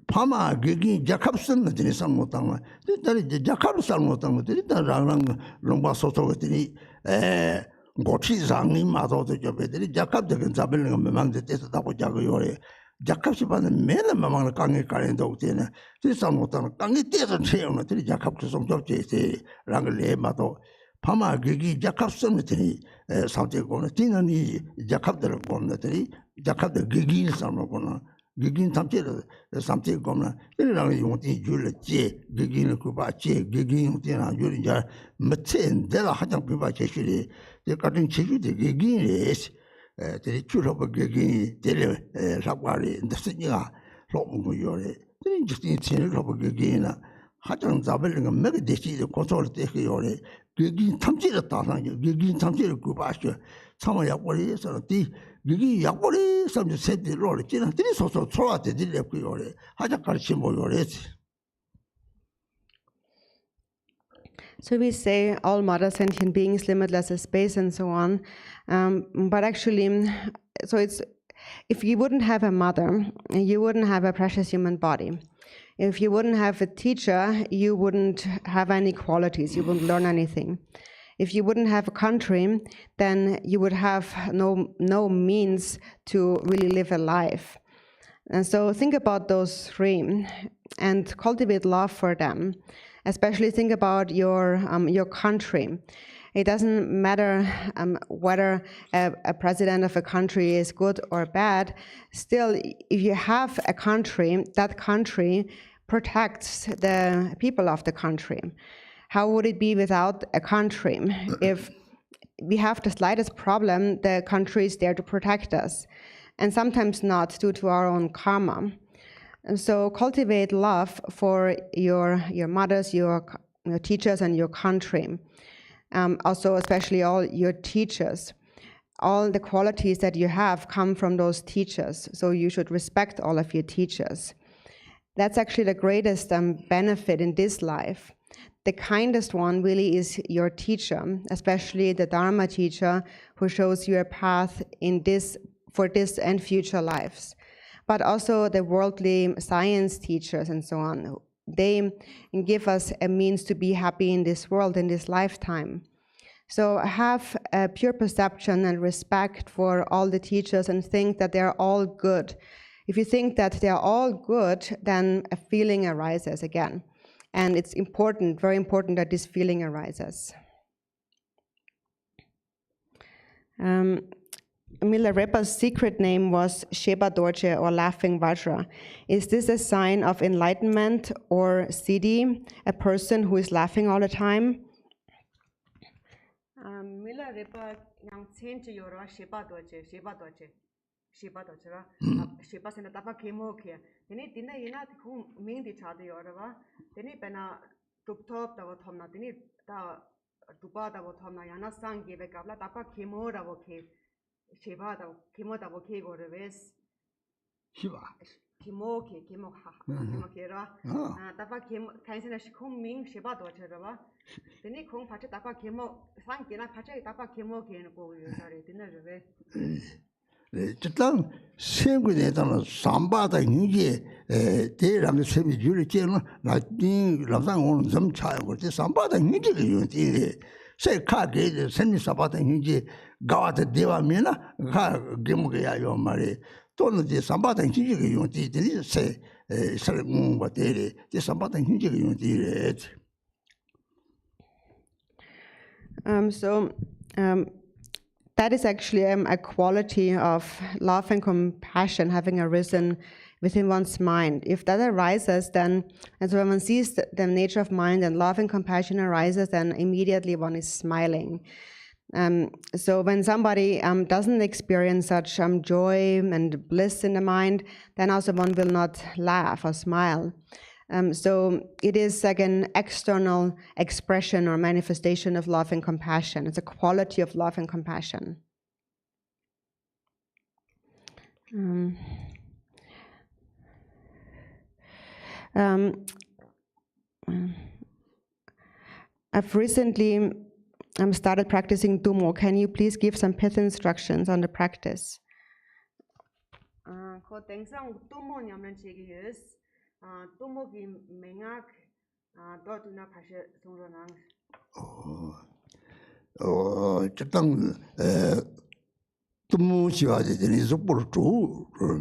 파마 기기 자캅스는 들이 상못당만. 들이 자캅을 상못당만. 들이 다랑랑 롱바 소소거들이 고치상이 마도도 저배들이 자캅적인 잡으려면 망제 때서 다고 자고요래. 자캅시 받는 매는 마망을 강에 가린다고 되네. 들이 상못당만 강에 때서 채우는 들이 자캅 좀 접제세 랑을 내마도 파마 기기 자캅스는 들이 상태고는 뒤는이 자캅들을 보는들이 자캅들 기기를 상놓고는 기긴 탐제를 삼제 거나 이런 용티 줄을 제 기긴을 그바 제 기긴 용티나 줄이 잘 멋진 데라 하장 그바 제시리 제 같은 제주도 기긴이 들이 줄하고 기긴이 데려 사과리 nd스니가 로고 요래 들이 just 인체를 하고 기긴이나 하장 잡을 거 매게 대시도 고소를 때게 요래 기긴 탐제를 따상 기긴 탐제를 그바셔 참아 약벌이서 뒤 여기 약벌이 삼주 세대로 지나 들이 소소 초와대 들려고 요래 하자 가르치 뭐 요래지. So we say all mother sentient beings, limitless as space, and so on. But actually, so it's if you wouldn't have a mother, you wouldn't have a precious human body. If you wouldn't have a teacher, you wouldn't have any qualities. You wouldn't learn anything. If you wouldn't have a country, then you would have no means to really live a life. And so think about those three and cultivate love for them. Especially think about your country. It doesn't matter whether a president of a country is good or bad. Still, if you have a country, that country protects the people of the country. How would it be without a country? If we have the slightest problem, the country is there to protect us, and sometimes not due to our own karma. And so cultivate love for your mothers, your teachers, and your country. Also, especially all your teachers. All the qualities that you have come from those teachers, so you should respect all of your teachers. That's actually the greatest benefit in this life. The kindest one really is your teacher, especially the Dharma teacher who shows you a path for this and future lives. But also the worldly science teachers and so on. They give us a means to be happy in this world, in this lifetime. So have a pure perception and respect for all the teachers and think that they're all good. If you think that they're all good, then a feeling arises again. And it's important, very important that this feeling arises. Milarepa's secret name was Sheba Dorje, or Laughing Vajra. Is this a sign of enlightenment or siddhi, a person who is laughing all the time? Milarepa yang change yoro Sheba Dorje. Sheba Dorje. Sheba sena tapa kemo ke. Teni tina ina kung ming di chade yoro ba. Teni pena tup-top da wo thomna. Teni ta tupa da wo thomna. Yana sang gebe kabla tapa kemo da wo ke. Sheba da kemo da wo ke gore ves. Shiva. Kemo ke ra. Tapa kemo kaisena kung ming Sheba Dorje ba. Teni kung pache tapa kemo sang kena pache tapa kemo ke ko yo sare tina re. Chitang Sengune Tana Sambata Ninji, Terang Sebi Julian, Latin Lavang on some child, the Sambata Ninji, say Kage, send me Sabata Ninji, Gawata Deva Mina, Gemuga Yomari, Tono de Sambata Ninji, you did say, Salamun, what they did, the Sambata Ninji, you did. That is actually a quality of love and compassion having arisen within one's mind. If that arises, then, and so when one sees the nature of mind and love and compassion arises, then immediately one is smiling. So when somebody doesn't experience such joy and bliss in the mind, then also one will not laugh or smile. So it is like an external expression or manifestation of love and compassion. It's a quality of love and compassion. I've recently started practicing Tummo. Can you please give some pith instructions on the practice? Tummo ki mengak dotuna pashe sungronang. Chitang Tummo Shivaji, the Zupur to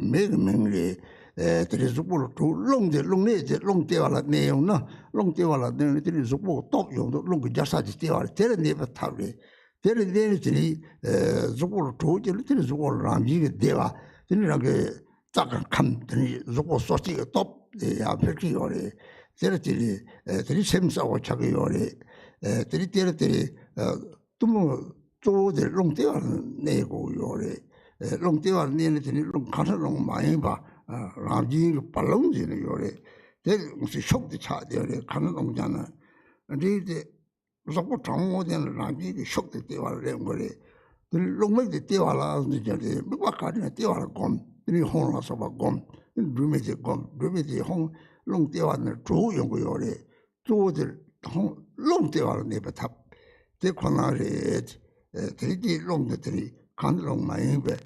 make Mengli, the Zupur to long Devala Neona, long Devala, then it is Zupo, top you, long Jasaji Devala, tell never Tavi. Tell the Zupur to, the Zupur Ramji Deva, then like Takan come, the Zupo Sochi top. The African or territory, 3 sems our Chagi or territory, Tummo, the long tail nego, or long tail nearly long cutter long Maimba, Ramji, Palonzi, or then she shocked the child, the Canon long Jana, and the Zopo more than Ramji shocked the Dewa Rangore. The long make the Dewa, the Bukari, Dewa gone, the horns of a gone. Dreamity gone, dreamity home, long tail and the true young yore, two the home, long te wala ne batap te khona re te long de te kan long mai be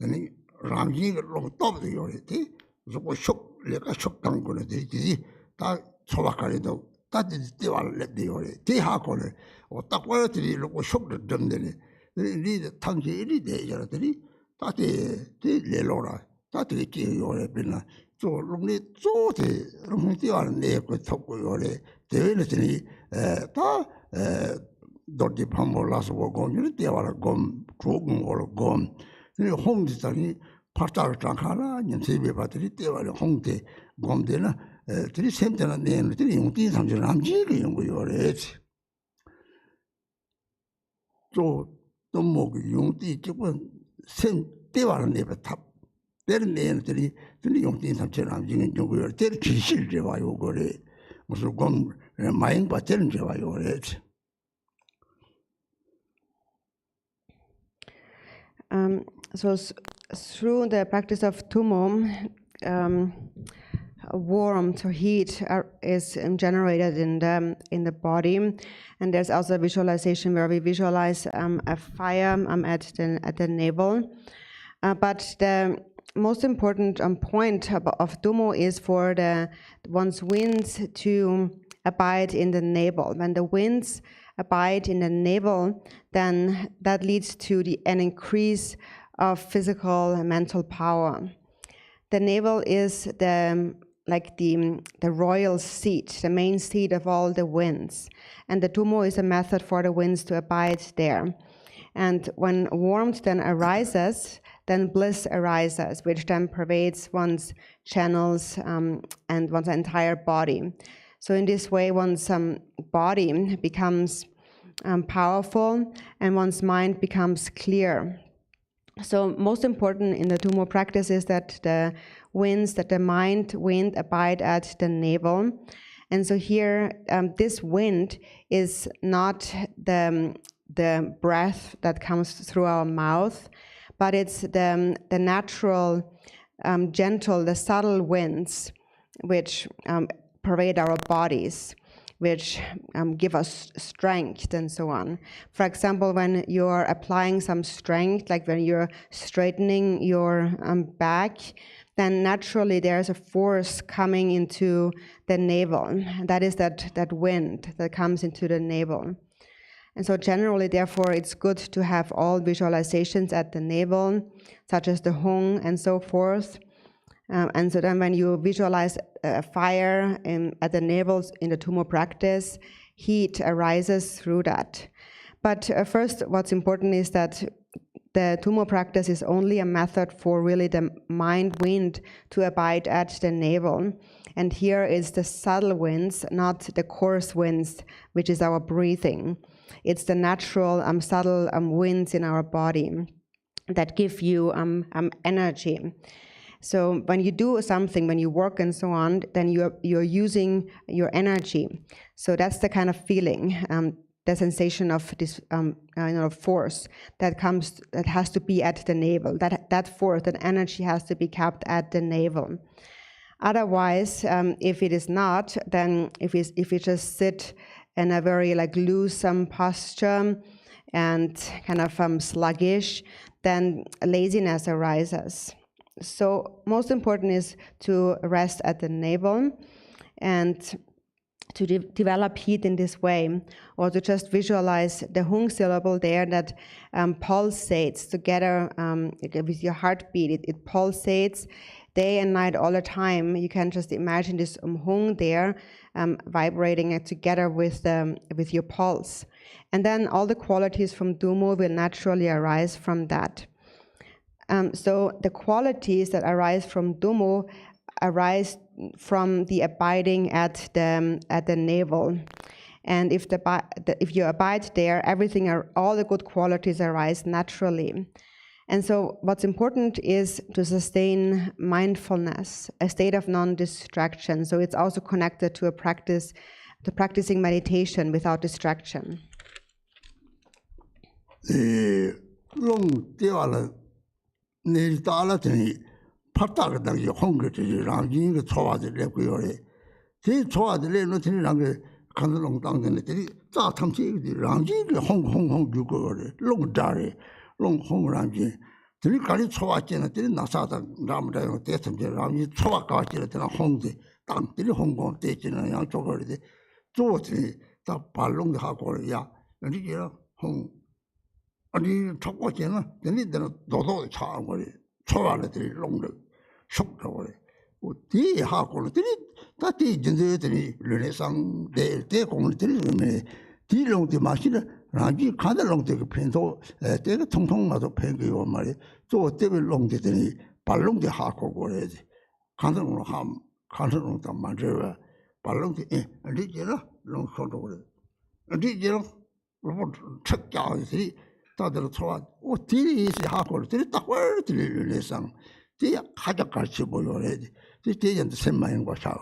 ni ram ji long top de yo te zo ko shok le ka shok tang ko ne te ta choba ka le do ta te wala le de yo te ha ko le o ta ko te lo ko shok de dam de ni de tang ji ri de ya te ta te le lo ra ta te ki yo le bin na zo long ni zo te long ni te wala ne ko thok ko yo le te ne te ni ta dodi pambo laso wo gom ni te wala gom krogun wala gom ni hong di tani partar tangkala ni sebe batri te wala hong te gom de na tri semte na ne ni tri yung ti sam je nam ji ge yung yo le zo Tummo ge yung ti ji wen sem te wala ne ba tap der ne ni tri yung ti sam je nam ji ge yung yo le ter chi sil je wa yo go le musu gom maing ba ter je wa yo le Through the practice of Tummo, warmth or heat is generated in the body, and there's also a visualization where we visualize a fire at the navel. But the most important point of Tummo is for one's winds to abide in the navel. When the winds abide in the navel, then that leads to an increase of physical and mental power. The navel is the royal seat, the main seat of all the winds. And the Tummo is a method for the winds to abide there. And when warmth then arises, then bliss arises, which then pervades one's channels and one's entire body. So in this way, one's body becomes powerful and one's mind becomes clear. So most important in the Tummo practice is that the wind abide at the navel. And so here, this wind is not the breath that comes through our mouth, but it's the natural, gentle, the subtle winds which pervade our bodies, which give us strength and so on. For example, when you're applying some strength, like when you're straightening your back, then naturally there's a force coming into the navel. That is that wind that comes into the navel. And so generally, therefore, it's good to have all visualizations at the navel, such as the Hong and so forth. And so then when you visualize a fire at the navels in the Tummo practice, heat arises through that. But first, what's important is that the Tummo practice is only a method for really the mind wind to abide at the navel. And here is the subtle winds, not the coarse winds, which is our breathing. It's the natural, subtle winds in our body that give you energy. So when you do something, when you work and so on, then you're using your energy. So that's the kind of feeling, the sensation of this force that has to be at the navel. That force, that energy has to be kept at the navel. Otherwise, if it is not, then if you just sit in a very loose posture and kind of sluggish, then laziness arises. So most important is to rest at the navel and to develop heat in this way, or to just visualize the Hung syllable there that pulsates together with your heartbeat. It pulsates day and night all the time. You can just imagine this Hung there vibrating together with your pulse. And then all the qualities from Tummo will naturally arise from that. So the qualities that arise from Tummo arise from the abiding at the navel, and if you abide there, all the good qualities arise naturally. And so what's important is to sustain mindfulness, a state of non-distraction. So it's also connected to practicing meditation without distraction. 간을 롱땅들이 짜 탐지 랑지를 홍홍홍 주고래 롱자래 롱홍랑지 들이 가리 초왔잖아 들이 나사다 라무다요 대선제 랑지 초와가 왔잖아 들아 홍대 땅들이 홍공 대지는 양쪽으로 돼 조지 다 발롱도 하고 야 이제 홍 아니 초과잖아 근데는 너도 차거리 초와들이 롱을 속거리 뒤에 하고는 들이 다티 진저들이 르네상 대 공들이 네 뒤롱도 마시는 라지 가들롱도 그 펜도 때가 통통마도 펜기고 말이 또 때를 롱들이 발롱도 하고 그래야지 가들롱 함 가들롱도 만져와 발롱도 리지라 롱소도 그래 리지라 로봇 책자들이 다들 좋아 뒤에 하고 들이 딱 들이 르네상 뒤에 가져갈지 보여야지 뒤에한테 샘마인 거 사.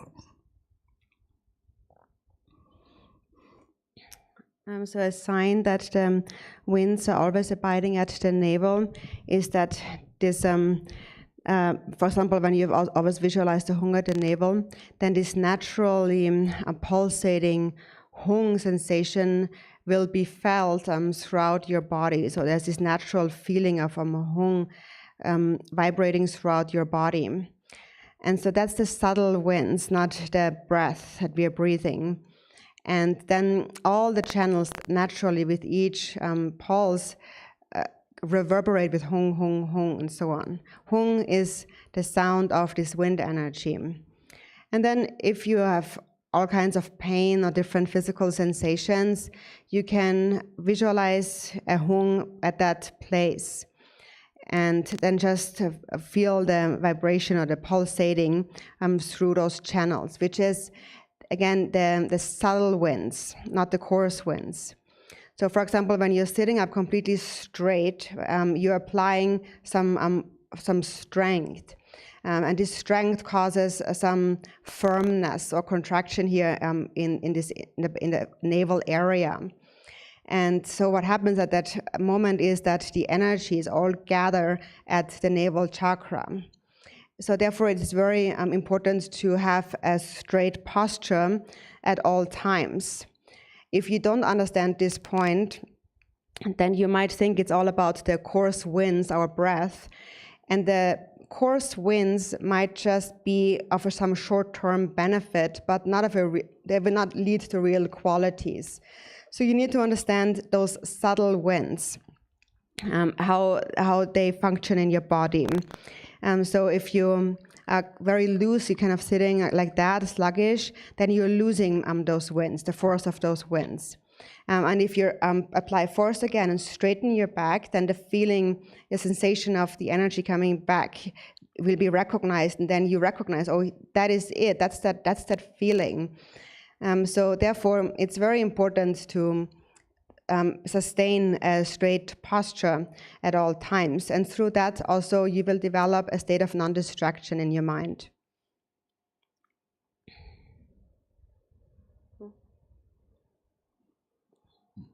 So a sign that the winds are always abiding at the navel is that this, for example, when you've always visualized the hung at the navel, then this naturally pulsating hung sensation will be felt throughout your body. So there's this natural feeling of hung vibrating throughout your body. And so that's the subtle winds, not the breath that we are breathing. And then all the channels naturally with each pulse reverberate with hung, hung, hung, and so on. Hung is the sound of this wind energy. And then if you have all kinds of pain or different physical sensations, you can visualize a hung at that place. And then just feel the vibration or the pulsating through those channels, which is, again, the subtle winds, not the coarse winds. So, for example, when you're sitting up completely straight, you're applying some strength. And this strength causes some firmness or contraction here in the navel area. And so what happens at that moment is that the energies all gather at the navel chakra. So therefore, it is very important to have a straight posture at all times. If you don't understand this point, then you might think it's all about the coarse winds, our breath. And the coarse winds might just be offer some short-term benefit, but they will not lead to real qualities. So you need to understand those subtle winds, how they function in your body. So if you are very loose, you're kind of sitting like that, sluggish, then you're losing those winds, the force of those winds. And if you apply force again and straighten your back, then the feeling, the sensation of the energy coming back will be recognized, and then you recognize, oh, that is it, that's that feeling. So therefore, it's very important to sustain a straight posture at all times. And through that, also, you will develop a state of non-distraction in your mind.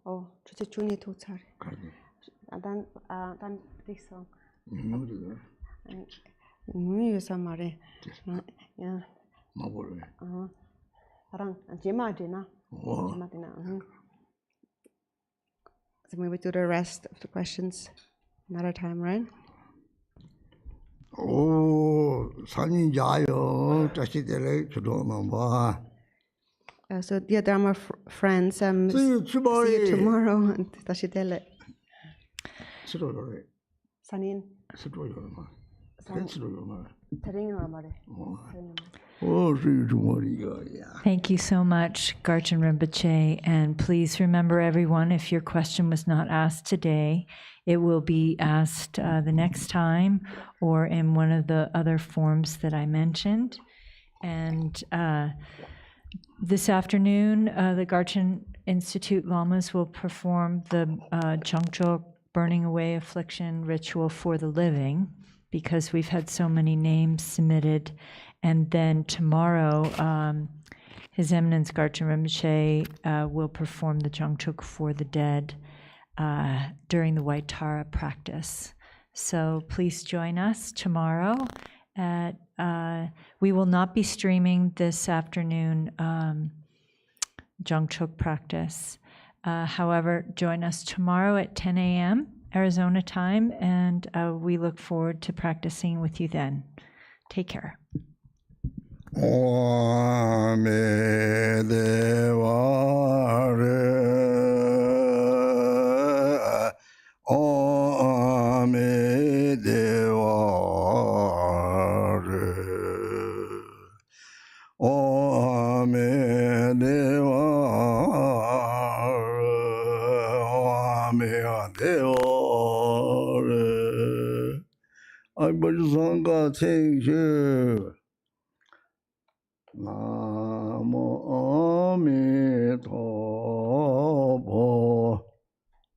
Oh, just a to sorry. Dan fixo. You samare. Yeah. So maybe do the rest of the questions another time, right? 오, 산인자요. 자식들의 주도만 봐. So dear Dharma friends, see you tomorrow. 다시 될. 스로로래. 산인. 스로요마. 스로요마. 드링은 말해. Thank you so much, Garchen Rinpoche. And please remember, everyone, if your question was not asked today, it will be asked the next time or in one of the other forms that I mentioned. And this afternoon, the Garchen Institute Lamas will perform the Jangchok burning away affliction ritual for the living, because we've had so many names submitted. And then tomorrow, His Eminence Garchen Rinpoche will perform the Jangchuk for the dead during the White Tara practice. So please join us tomorrow. We will not be streaming this afternoon Jongchok practice. However, join us tomorrow at 10 a.m. Arizona time, and we look forward to practicing with you then. Take care.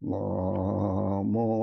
Namo